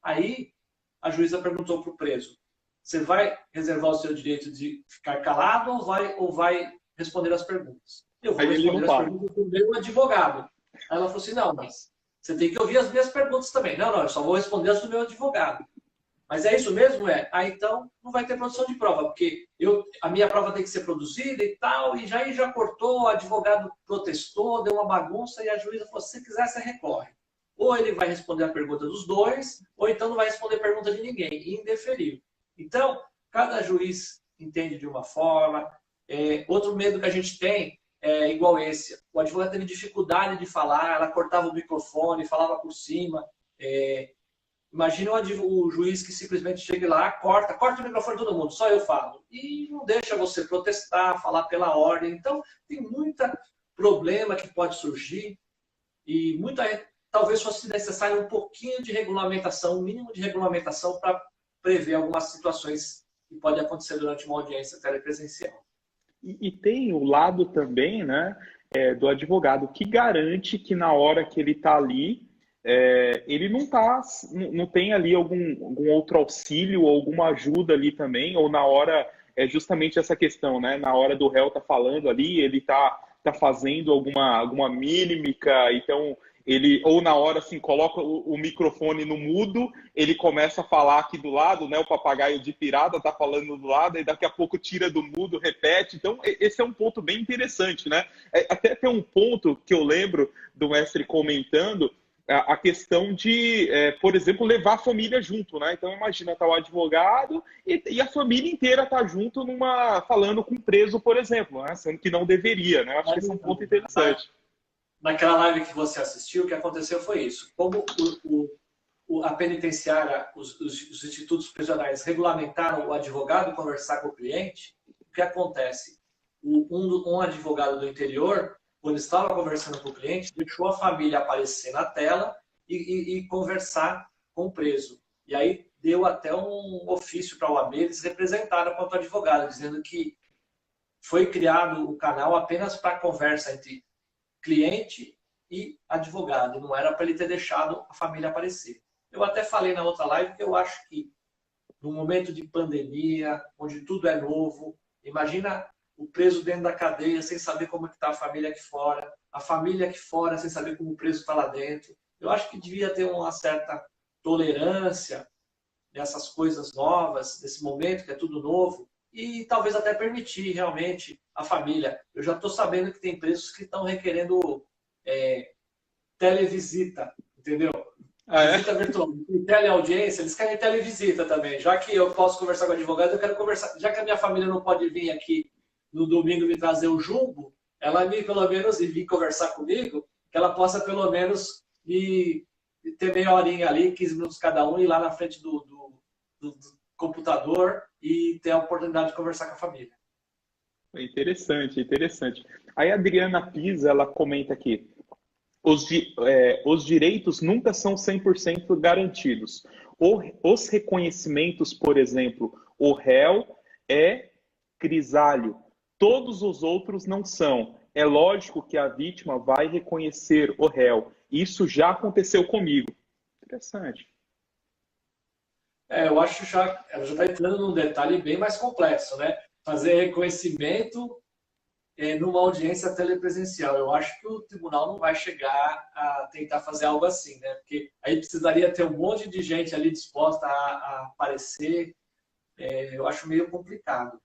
Aí a juíza perguntou para o preso, você vai reservar o seu direito de ficar calado ou vai responder as perguntas? Eu vou responder as perguntas do meu advogado. Aí ela falou assim, não, mas você tem que ouvir as minhas perguntas também. Não, eu só vou responder as do meu advogado. Mas é isso mesmo? Então não vai ter produção de prova, porque a minha prova tem que ser produzida e tal, e já cortou, o advogado protestou, deu uma bagunça, e a juíza falou, se quiser, você recorre. Ou ele vai responder a pergunta dos dois, ou então não vai responder a pergunta de ninguém, e indeferiu. Então, cada juiz entende de uma forma. Outro medo que a gente tem é igual esse. O advogado teve dificuldade de falar, ela cortava o microfone, falava por cima. Imagina o juiz que simplesmente chega lá, corta o microfone de todo mundo, só eu falo. E não deixa você protestar, falar pela ordem. Então, tem muito problema que pode surgir e talvez fosse necessário um pouquinho de regulamentação, um mínimo de regulamentação para prever algumas situações que podem acontecer durante uma audiência telepresencial. E tem o lado também, né, do advogado que garante que na hora que ele está ali, ele não tem ali algum outro auxílio, alguma ajuda ali também, ou na hora, justamente essa questão, né? Na hora do réu tá falando ali, ele tá fazendo alguma mímica, então ou na hora assim, coloca o microfone no mudo, ele começa a falar aqui do lado, né? O papagaio de pirata tá falando do lado, e daqui a pouco tira do mudo, repete. Então, esse é um ponto bem interessante, né? Até tem um ponto que eu lembro do mestre comentando, a questão de, por exemplo, levar a família junto, né? Então, imagina, tá o advogado e a família inteira tá junto falando com o preso, por exemplo, né? Sendo que não deveria, né? Eu acho que esse é um ponto interessante. Naquela live que você assistiu, o que aconteceu foi isso. Como a penitenciária, os institutos prisionais regulamentaram o advogado conversar com o cliente, o que acontece? Um advogado do interior, quando estava conversando com o cliente, deixou a família aparecer na tela e conversar com o preso. E aí deu até um ofício para a OAB, eles representaram quanto advogado, dizendo que foi criado o canal apenas para conversa entre cliente e advogado, não era para ele ter deixado a família aparecer. Eu até falei na outra live que eu acho que no momento de pandemia, onde tudo é novo, imagina o preso dentro da cadeia sem saber como está a família aqui fora, a família aqui fora sem saber como o preso está lá dentro. Eu acho que devia ter uma certa tolerância nessas coisas novas, nesse momento que é tudo novo, e talvez até permitir realmente a família. Eu já estou sabendo que tem presos que estão requerendo televisita, entendeu? Visita virtual. Em teleaudiência, eles querem televisita também. Já que eu posso conversar com o advogado, eu quero conversar. Já que a minha família não pode vir aqui no domingo me trazer o jumbo, ela pelo menos vir conversar comigo, que ela possa pelo menos ter meia horinha ali, 15 minutos cada um, ir lá na frente do computador e ter a oportunidade de conversar com a família. Interessante, interessante. Aí a Adriana Pisa, ela comenta aqui, os direitos nunca são 100% garantidos. Os reconhecimentos, por exemplo, o réu é grisalho, todos os outros não são. É lógico que a vítima vai reconhecer o réu. Isso já aconteceu comigo. Interessante. Eu acho que ela já está entrando num detalhe bem mais complexo, né? Fazer reconhecimento numa audiência telepresencial. Eu acho que o tribunal não vai chegar a tentar fazer algo assim, né? Porque aí precisaria ter um monte de gente ali disposta a aparecer. Eu acho meio complicado.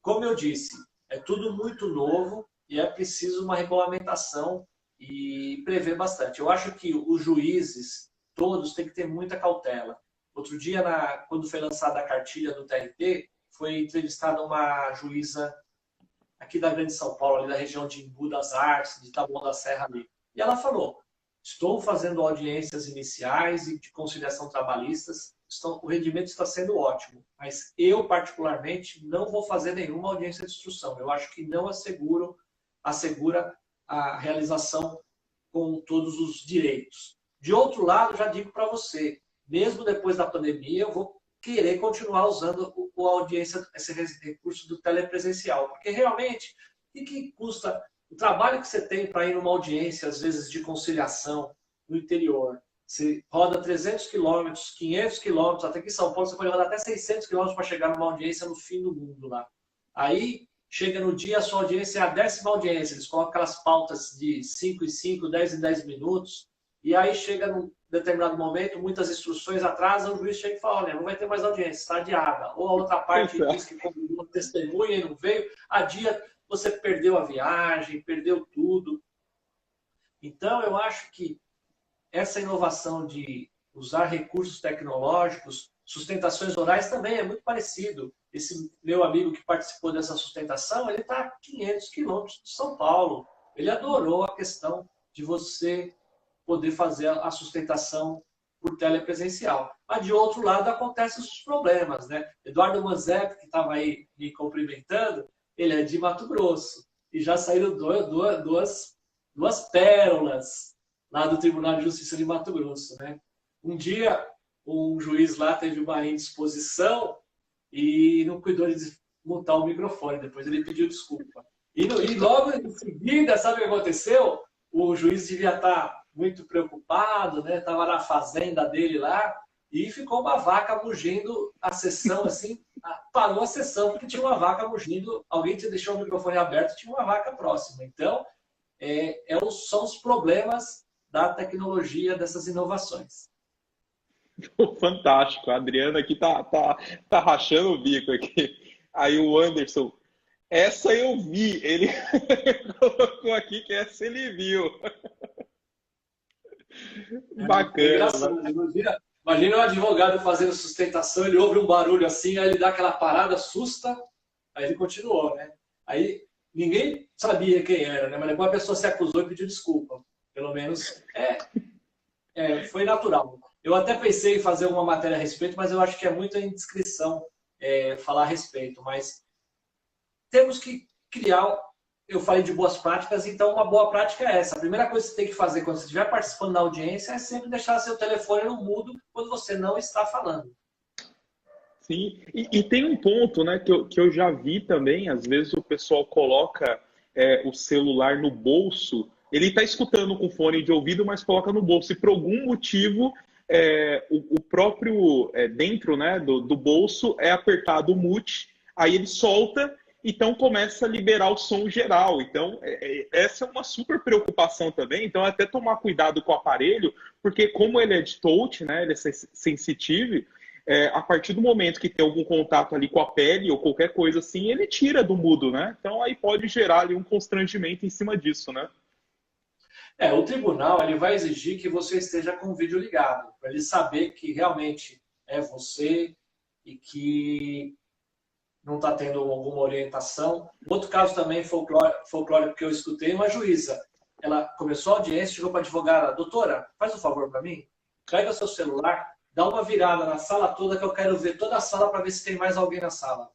Como eu disse, é tudo muito novo e é preciso uma regulamentação e prever bastante. Eu acho que os juízes todos têm que ter muita cautela. Outro dia, quando foi lançada a cartilha do TRT, foi entrevistada uma juíza aqui da Grande São Paulo, ali da região de Embu das Artes, de Taboão da Serra ali. E ela falou, estou fazendo audiências iniciais e de conciliação trabalhistas, o rendimento está sendo ótimo, mas eu, particularmente, não vou fazer nenhuma audiência de instrução. Eu acho que não assegura a realização com todos os direitos. De outro lado, já digo para você, mesmo depois da pandemia, eu vou querer continuar usando a audiência, esse recurso do telepresencial, porque realmente, o que custa o trabalho que você tem para ir numa audiência, às vezes, de conciliação no interior? Você roda 300 quilômetros, 500 quilômetros, até aqui em São Paulo você pode rodar até 600 quilômetros para chegar numa audiência no fim do mundo lá. Aí, chega no dia, a sua audiência é a 10ª audiência, eles colocam aquelas pautas de 5 em 5, 10 em 10 minutos, e aí chega num determinado momento, muitas instruções atrasam, o juiz chega e fala, olha, não vai ter mais audiência, está adiada. Ou a outra parte diz que convidou testemunha e não veio, adia, você perdeu a viagem, perdeu tudo. Então, eu acho que essa inovação de usar recursos tecnológicos, sustentações orais também é muito parecido. Esse meu amigo que participou dessa sustentação, ele está a 500 quilômetros de São Paulo. Ele adorou a questão de você poder fazer a sustentação por telepresencial. Mas, de outro lado, acontecem os problemas, né? Eduardo Manzep, que estava aí me cumprimentando, ele é de Mato Grosso. E já saíram duas pérolas lá do Tribunal de Justiça de Mato Grosso, né? Um dia, um juiz lá teve uma indisposição e não cuidou de montar o microfone. Depois ele pediu desculpa. E logo em seguida, sabe o que aconteceu? O juiz devia estar muito preocupado, né? Estava na fazenda dele lá e ficou uma vaca mugindo a sessão, assim, parou a sessão porque tinha uma vaca mugindo, alguém deixou o microfone aberto e tinha uma vaca próxima. Então, são os problemas da tecnologia, dessas inovações. Fantástico, a Adriana aqui tá rachando o bico aqui. Aí o Anderson, essa eu vi, ele colocou aqui que essa ele viu. Bacana. Imagina um advogado fazendo sustentação, ele ouve um barulho assim, aí ele dá aquela parada, assusta, aí ele continuou, né? Aí ninguém sabia quem era, né? Mas depois a pessoa se acusou e pediu desculpa. Pelo menos foi natural. Eu até pensei em fazer uma matéria a respeito, mas eu acho que é muita indiscrição falar a respeito. Mas temos que criar. Eu falei de boas práticas, então uma boa prática é essa. A primeira coisa que você tem que fazer quando você estiver participando da audiência é sempre deixar seu telefone no mudo quando você não está falando. Sim, e tem um ponto, né, que eu já vi também, às vezes o pessoal coloca o celular no bolso, ele está escutando com fone de ouvido, mas coloca no bolso, e por algum motivo o próprio dentro, né, do bolso é apertado o mute, aí ele solta, então começa a liberar o som geral. Então, essa é uma super preocupação também. Então, até tomar cuidado com o aparelho, porque como ele é de touch, né, ele é sensitivo, a partir do momento que tem algum contato ali com a pele ou qualquer coisa assim, ele tira do mudo, né? Então, aí pode gerar ali um constrangimento em cima disso, né? O tribunal ele vai exigir que você esteja com o vídeo ligado, para ele saber que realmente é você e que não está tendo alguma orientação. Outro caso também folclórico que eu escutei, uma juíza. Ela começou a audiência, chegou para a advogada, doutora, faz um favor para mim, pega seu celular, dá uma virada na sala toda que eu quero ver toda a sala para ver se tem mais alguém na sala.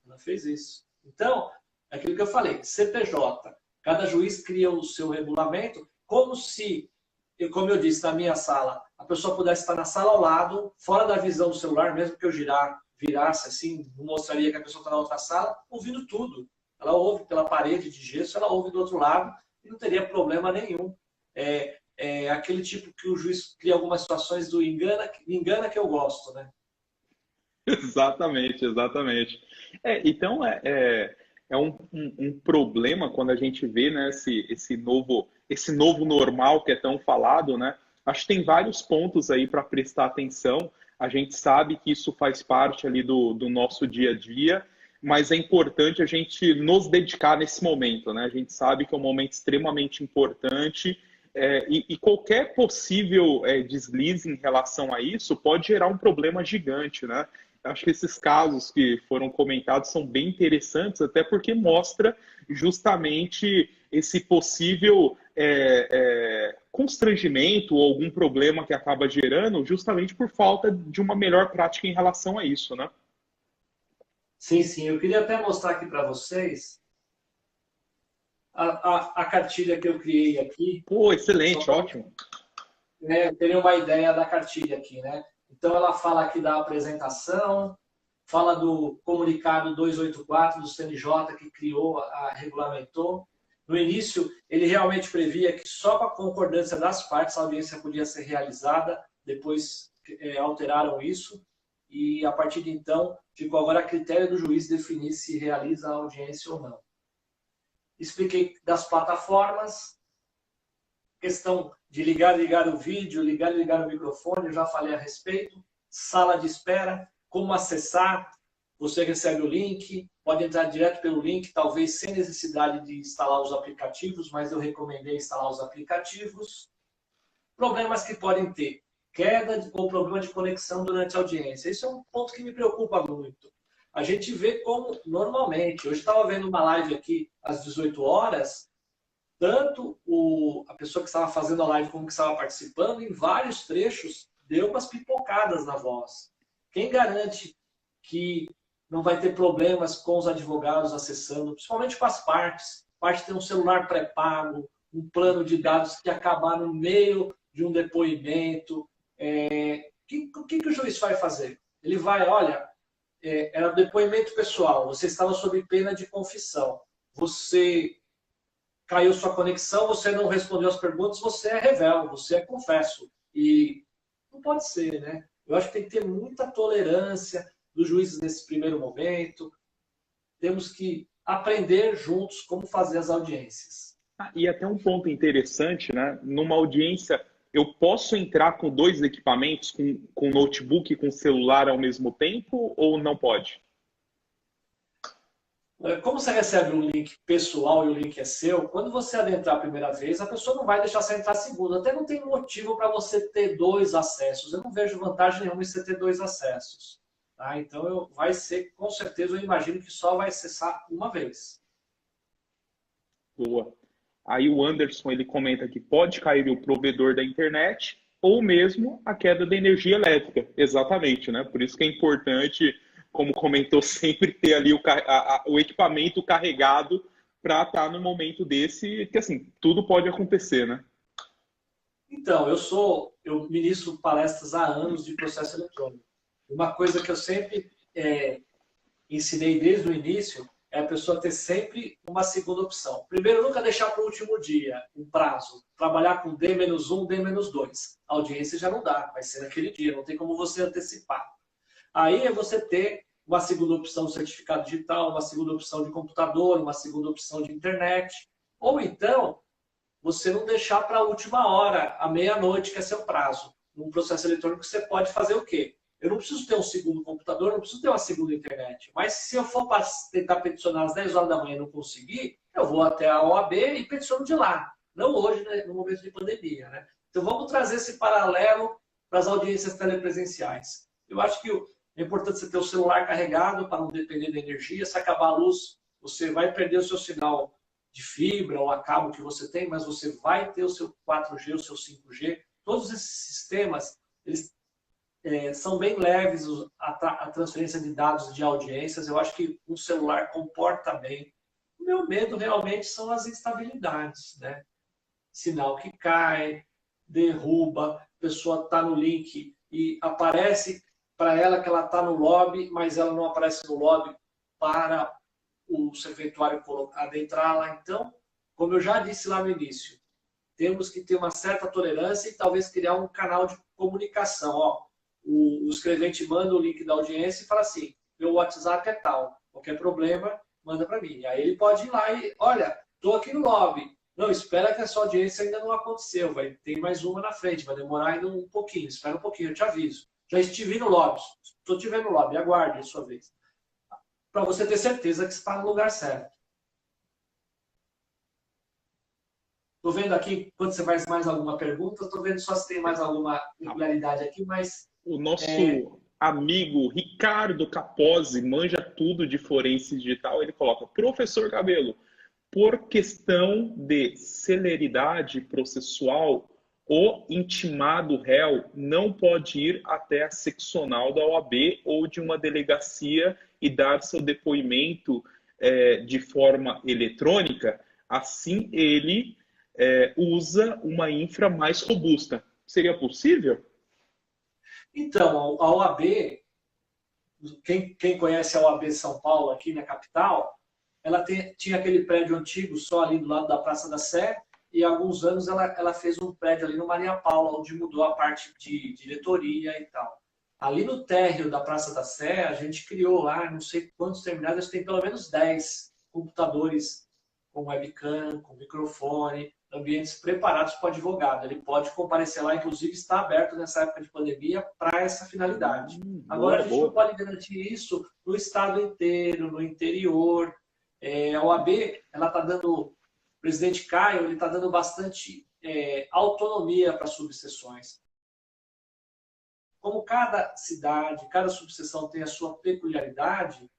Ela fez isso. Então, é aquilo que eu falei, CPJ, cada juiz cria o seu regulamento, como se, como eu disse, na minha sala, a pessoa pudesse estar na sala ao lado, fora da visão do celular, mesmo que eu virasse assim, não mostraria que a pessoa está na outra sala, ouvindo tudo. Ela ouve pela parede de gesso, ela ouve do outro lado e não teria problema nenhum. É aquele tipo que o juiz cria algumas situações do engana que eu gosto, né? Exatamente. Então, um problema quando a gente vê, né, esse novo normal que é tão falado, né? Acho que tem vários pontos aí para prestar atenção. A gente sabe que isso faz parte ali do nosso dia a dia, mas é importante a gente nos dedicar nesse momento, né? A gente sabe que é um momento extremamente importante E qualquer possível deslize em relação a isso pode gerar um problema gigante, né? Acho que esses casos que foram comentados são bem interessantes, até porque mostra justamente esse possível constrangimento ou algum problema que acaba gerando justamente por falta de uma melhor prática em relação a isso, né? Sim, sim. Eu queria até mostrar aqui para vocês a cartilha que eu criei aqui. Pô, excelente, ótimo. Terem uma ideia da cartilha aqui, né? Então, ela fala aqui da apresentação, fala do comunicado 284 do CNJ, que criou, regulamentou. No início, ele realmente previa que só com a concordância das partes a audiência podia ser realizada, depois alteraram isso, e a partir de então, ficou agora a critério do juiz definir se realiza a audiência ou não. Expliquei das plataformas, questão de ligar o vídeo, ligar o microfone, eu já falei a respeito. Sala de espera, como acessar, você recebe o link, pode entrar direto pelo link, talvez sem necessidade de instalar os aplicativos, mas eu recomendei instalar os aplicativos. Problemas que podem ter, queda ou problema de conexão durante a audiência. Isso é um ponto que me preocupa muito. A gente vê como, normalmente, hoje estava vendo uma live aqui às 18 horas, tanto a pessoa que estava fazendo a live como que estava participando, em vários trechos, deu umas pipocadas na voz. Quem garante que não vai ter problemas com os advogados acessando, principalmente com as partes? A parte tem um celular pré-pago, um plano de dados que acabar no meio de um depoimento. O que o juiz vai fazer? Ele vai, olha, era depoimento pessoal, você estava sob pena de confissão, você caiu sua conexão, você não respondeu as perguntas, você é rével, você é confesso. E não pode ser, né? Eu acho que tem que ter muita tolerância dos juízes nesse primeiro momento. Temos que aprender juntos como fazer as audiências. E até um ponto interessante, né? Numa audiência, eu posso entrar com dois equipamentos, com notebook e com celular ao mesmo tempo, ou não pode? Como você recebe um link pessoal e o link é seu, quando você adentrar a primeira vez, a pessoa não vai deixar você entrar a segunda. Até não tem motivo para você ter dois acessos. Eu não vejo vantagem nenhuma em você ter dois acessos. Tá? Então, vai ser, com certeza, eu imagino que só vai acessar uma vez. Boa. Aí o Anderson, ele comenta que pode cair o provedor da internet ou mesmo a queda da energia elétrica. Exatamente, né? Por isso que é importante, como comentou, sempre ter ali o equipamento carregado para estar no momento desse, que assim, tudo pode acontecer, né? Então, eu ministro palestras há anos de processo eletrônico. Uma coisa que eu sempre ensinei desde o início é a pessoa ter sempre uma segunda opção. Primeiro, nunca deixar para o último dia um prazo. Trabalhar com D-1, D-2. A audiência já não dá, vai ser naquele dia, não tem como você antecipar. Aí é você ter uma segunda opção de certificado digital, uma segunda opção de computador, uma segunda opção de internet. Ou então, você não deixar para a última hora, à meia-noite, que é seu prazo. Num processo eletrônico, você pode fazer o quê? Eu não preciso ter um segundo computador, não preciso ter uma segunda internet. Mas se eu for tentar peticionar às 10 horas da manhã e não conseguir, eu vou até a OAB e peticiono de lá. Não hoje, né, no momento de pandemia. Né? Então vamos trazer esse paralelo para as audiências telepresenciais. Eu acho que é importante você ter o celular carregado para não depender da energia. Se acabar a luz, você vai perder o seu sinal de fibra ou a cabo que você tem, mas você vai ter o seu 4G, o seu 5G. Todos esses sistemas, eles são bem leves a transferência de dados de audiências. Eu acho que um celular comporta bem. O meu medo realmente são as instabilidades, né? Sinal que cai, derruba, a pessoa está no link e aparece para ela que ela está no lobby, mas ela não aparece no lobby para o serventuário adentrá-la. Então, como eu já disse lá no início, temos que ter uma certa tolerância e talvez criar um canal de comunicação. Ó, o escrevente manda o link da audiência e fala assim, meu WhatsApp é tal, qualquer problema, manda para mim. Aí ele pode ir lá e, olha, estou aqui no lobby. Não, espera que essa audiência ainda não aconteceu, tem mais uma na frente, vai demorar ainda um pouquinho, espera um pouquinho, eu te aviso. Já estive no lobby, estou te vendo no lobby, aguarde a sua vez. Para você ter certeza que está no lugar certo. Estou vendo aqui, quando você faz mais alguma pergunta, estou vendo só se tem mais alguma regularidade aqui, mas... O nosso amigo Ricardo Capozzi manja tudo de forense digital. Ele coloca, professor Cabelo, por questão de celeridade processual, o intimado réu não pode ir até a seccional da OAB ou de uma delegacia e dar seu depoimento de forma eletrônica. Assim, ele usa uma infra mais robusta. Seria possível? Então, a OAB, quem conhece a OAB São Paulo, aqui na capital, ela tinha aquele prédio antigo só ali do lado da Praça da Sé, e há alguns anos ela fez um prédio ali no Maria Paula, onde mudou a parte de diretoria e tal. Ali no térreo da Praça da Sé, a gente criou lá, não sei quantos terminais, tem pelo menos 10 computadores com webcam, com microfone, ambientes preparados para o advogado. Ele pode comparecer lá, inclusive está aberto nessa época de pandemia para essa finalidade. Agora, a gente não pode garantir isso no estado inteiro, no interior. A OAB, ela está dando, o presidente Caio, ele está dando bastante autonomia para as subseções. Como cada cidade, cada subseção tem a sua peculiaridade,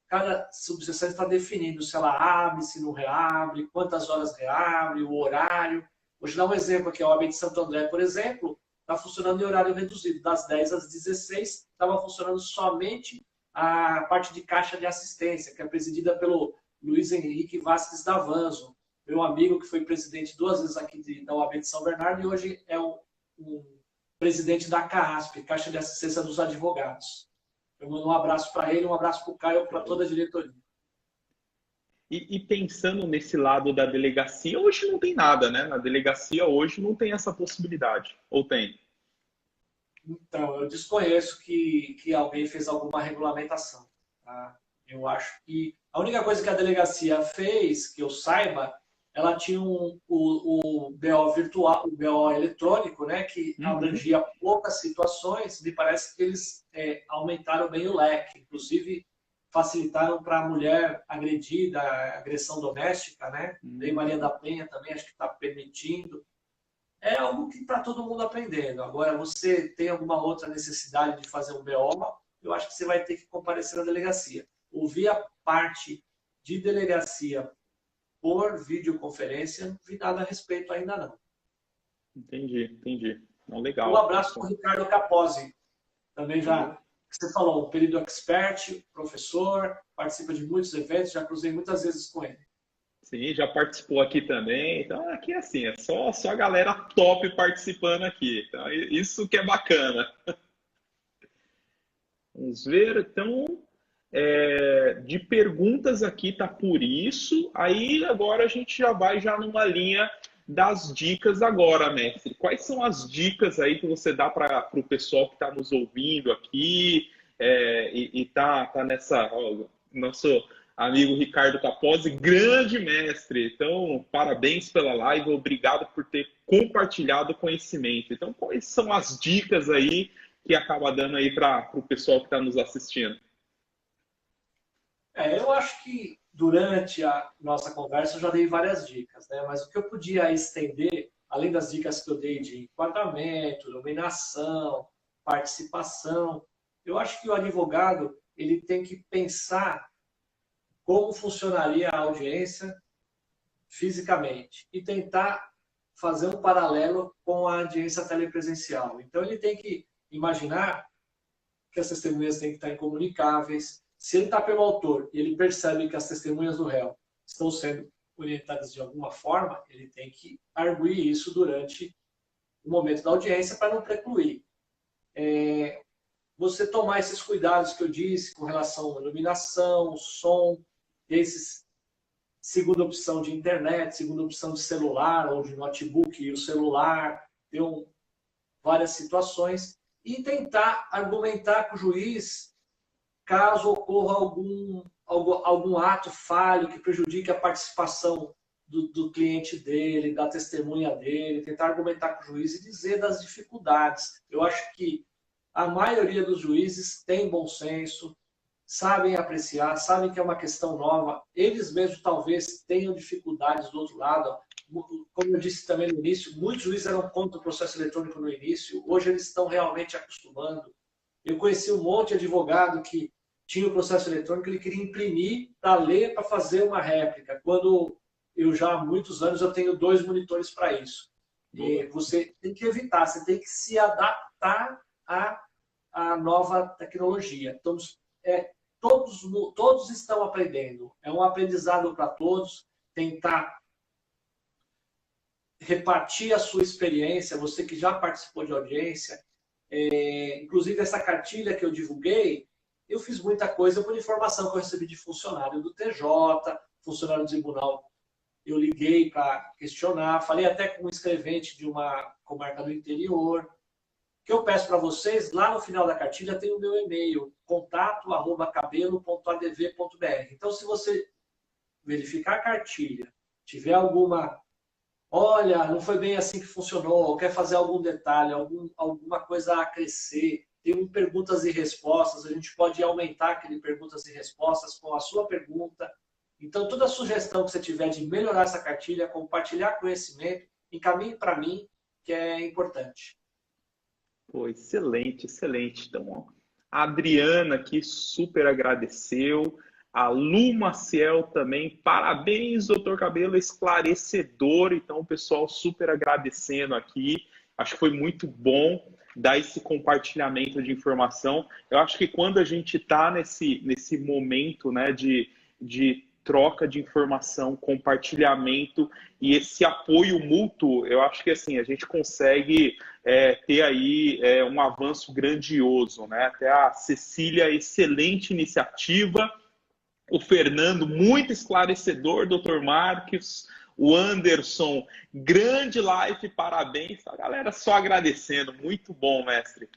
cada subseção está definindo se ela abre, se não reabre, quantas horas reabre, o horário. Vou te dar um exemplo aqui, a OAB de Santo André, por exemplo, está funcionando em horário reduzido. Das 10 às 16, estava funcionando somente a parte de caixa de assistência, que é presidida pelo Luiz Henrique Vasques Davanzo, meu amigo que foi presidente 2 vezes aqui da OAB de São Bernardo e hoje é o presidente da CAASP, Caixa de Assistência dos Advogados. Eu mando um abraço para ele, um abraço para o Caio, para toda a diretoria. E pensando nesse lado da delegacia, hoje não tem nada, né? Na delegacia hoje não tem essa possibilidade. Ou tem? Então, eu desconheço que alguém fez alguma regulamentação. Tá? Eu acho que a única coisa que a delegacia fez, que eu saiba, ela tinha o BO virtual, o BO eletrônico, né, que abrangia poucas situações. Me parece que eles aumentaram bem o leque, inclusive facilitaram para a mulher agredida, agressão doméstica, né? Lei Maria da Penha também acho que está permitindo. É algo que está todo mundo aprendendo. Agora, você tem alguma outra necessidade de fazer um BO, eu acho que você vai ter que comparecer na delegacia. Ouvir a parte de delegacia por videoconferência, não vi nada a respeito ainda não. Entendi. Não, legal. Um abraço para o Ricardo Capozzi, também já, que você falou, um período expert, professor, participa de muitos eventos, já cruzei muitas vezes com ele. Sim, já participou aqui também. Então, aqui é assim, é só a galera top participando aqui. Então, isso que é bacana. Vamos ver, então... de perguntas aqui tá por isso. Aí agora a gente já vai numa linha das dicas agora, mestre. Quais são as dicas aí que você dá para o pessoal que está nos ouvindo aqui e tá nessa... Ó, nosso amigo Ricardo Capozzi, grande mestre. Então, parabéns pela live, obrigado por ter compartilhado conhecimento. Então, quais são as dicas aí que acaba dando aí para o pessoal que está nos assistindo? Eu acho que durante a nossa conversa eu já dei várias dicas, né? Mas o que eu podia estender, além das dicas que eu dei de enquadramento, iluminação, participação, eu acho que o advogado ele tem que pensar como funcionaria a audiência fisicamente e tentar fazer um paralelo com a audiência telepresencial. Então ele tem que imaginar que as testemunhas têm que estar incomunicáveis. Se ele está pelo autor e ele percebe que as testemunhas do réu estão sendo orientadas de alguma forma, ele tem que arguir isso durante o momento da audiência para não precluir. Você tomar esses cuidados que eu disse com relação à iluminação, som, esses segunda opção de internet, segunda opção de celular ou de notebook e o celular, ter várias situações e tentar argumentar com o juiz caso ocorra algum ato falho que prejudique a participação do cliente dele, da testemunha dele, tentar argumentar com o juiz e dizer das dificuldades. Eu acho que a maioria dos juízes tem bom senso, sabem apreciar, sabem que é uma questão nova, eles mesmos talvez tenham dificuldades do outro lado. como eu disse também no início, muitos juízes eram contra o processo eletrônico no início, hoje eles estão realmente acostumando. Eu conheci um monte de advogado que tinha o processo eletrônico, ele queria imprimir para ler, para fazer uma réplica, quando eu já há muitos anos eu tenho 2 monitores para isso. E você tem que evitar, você tem que se adaptar à nova tecnologia. Então, todos estão aprendendo. É um aprendizado para todos, tentar repartir a sua experiência, você que já participou de audiência. Inclusive, essa cartilha que eu divulguei, eu fiz muita coisa por informação que eu recebi de funcionário do TJ, funcionário do tribunal. Eu liguei para questionar, falei até com um escrevente de uma comarca do interior. O que eu peço para vocês, lá no final da cartilha tem o meu e-mail, contato@cabelo.adv.br. Então, se você verificar a cartilha, tiver alguma... Olha, não foi bem assim que funcionou, quer fazer algum detalhe, alguma coisa a acrescer, tem perguntas e respostas, a gente pode aumentar aquele perguntas e respostas com a sua pergunta. Então, toda sugestão que você tiver de melhorar essa cartilha, compartilhar conhecimento, encaminhe para mim, que é importante. Pô, excelente, excelente. Então, ó, a Adriana aqui super agradeceu. A Lu Maciel também. Parabéns, doutor Cabelo, esclarecedor. Então, o pessoal super agradecendo aqui. Acho que foi muito bom dar esse compartilhamento de informação. Eu acho que quando a gente está nesse momento, né, de troca de informação, compartilhamento e esse apoio mútuo, eu acho que assim, a gente consegue ter aí um avanço grandioso, né? Até a Cecília, excelente iniciativa, o Fernando, muito esclarecedor, Dr. Marques, o Anderson, grande live, parabéns, a galera só agradecendo, muito bom, mestre.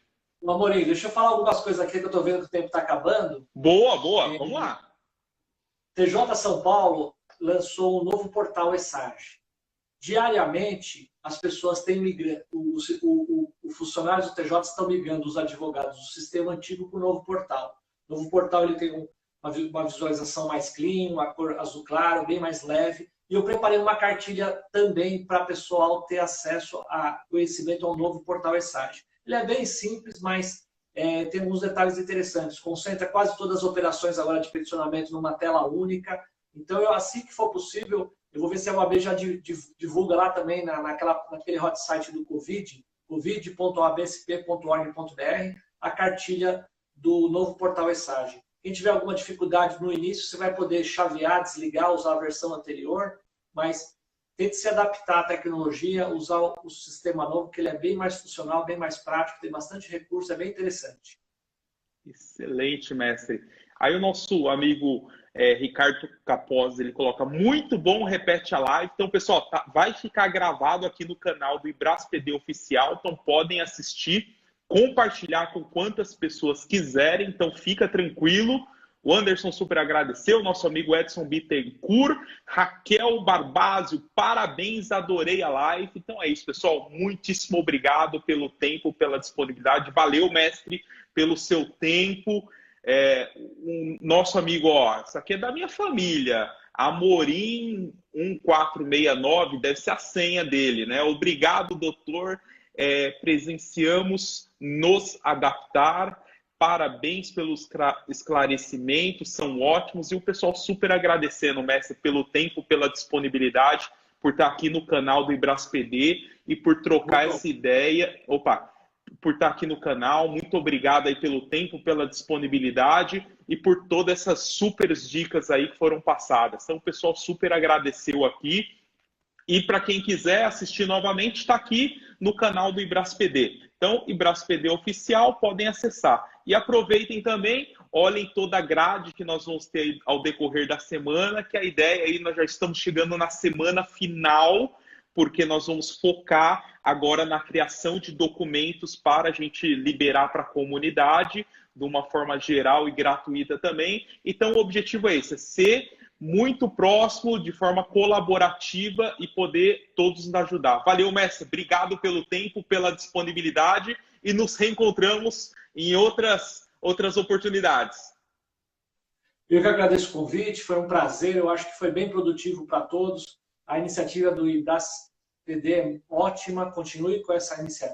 Amorim, deixa eu falar algumas coisas aqui que eu estou vendo que o tempo está acabando. Boa, vamos lá. TJ São Paulo lançou um novo portal ESAGE. Diariamente, as pessoas têm migrado, os funcionários do TJ estão migrando os advogados do sistema antigo para o novo portal. O novo portal ele tem uma visualização mais clean, uma cor azul claro, bem mais leve. E eu preparei uma cartilha também para o pessoal ter acesso a conhecimento ao novo portal ESAGE. Ele é bem simples, mas tem alguns detalhes interessantes. Concentra quase todas as operações agora de peticionamento numa tela única. Então, assim que for possível, eu vou ver se a OAB já divulga lá também naquele hot site do Covid, covid.oabsp.org.br, a cartilha do novo portal ESAGE. Quem tiver alguma dificuldade no início, você vai poder chavear, desligar, usar a versão anterior, mas tente se adaptar à tecnologia, usar o sistema novo, que ele é bem mais funcional, bem mais prático, tem bastante recurso, é bem interessante. Excelente, mestre. Aí o nosso amigo Ricardo Capozzi, ele coloca, muito bom, repete a live. Então, pessoal, vai ficar gravado aqui no canal do IbrasPD Oficial, então podem assistir, compartilhar com quantas pessoas quiserem, então fica tranquilo. O Anderson super agradeceu, nosso amigo Edson Bittencourt, Raquel Barbásio, parabéns, adorei a live. Então é isso, pessoal, muitíssimo obrigado pelo tempo, pela disponibilidade, valeu, mestre, pelo seu tempo. O nosso amigo, ó, isso aqui é da minha família, Amorim 1469, deve ser a senha dele, né? Obrigado, doutor, presenciamos nos adaptar. Parabéns pelos esclarecimentos, são ótimos. E o pessoal super agradecendo, mestre, pelo tempo, pela disponibilidade, por estar aqui no canal do IbrasPD e por trocar essa ideia. Por estar aqui no canal. Muito obrigado aí pelo tempo, pela disponibilidade e por todas essas super dicas aí que foram passadas. Então, o pessoal super agradeceu aqui. E para quem quiser assistir novamente, está aqui no canal do IbrasPD. Então, IbrasPD Oficial, podem acessar. E aproveitem também, olhem toda a grade que nós vamos ter ao decorrer da semana, que a ideia aí, nós já estamos chegando na semana final, porque nós vamos focar agora na criação de documentos para a gente liberar para a comunidade, de uma forma geral e gratuita também. Então, o objetivo é esse, é ser muito próximo, de forma colaborativa e poder todos nos ajudar. Valeu, mestre. Obrigado pelo tempo, pela disponibilidade e nos reencontramos em outras oportunidades. Eu que agradeço o convite, foi um prazer, eu acho que foi bem produtivo para todos. A iniciativa do IBRAS PD é ótima, continue com essa iniciativa.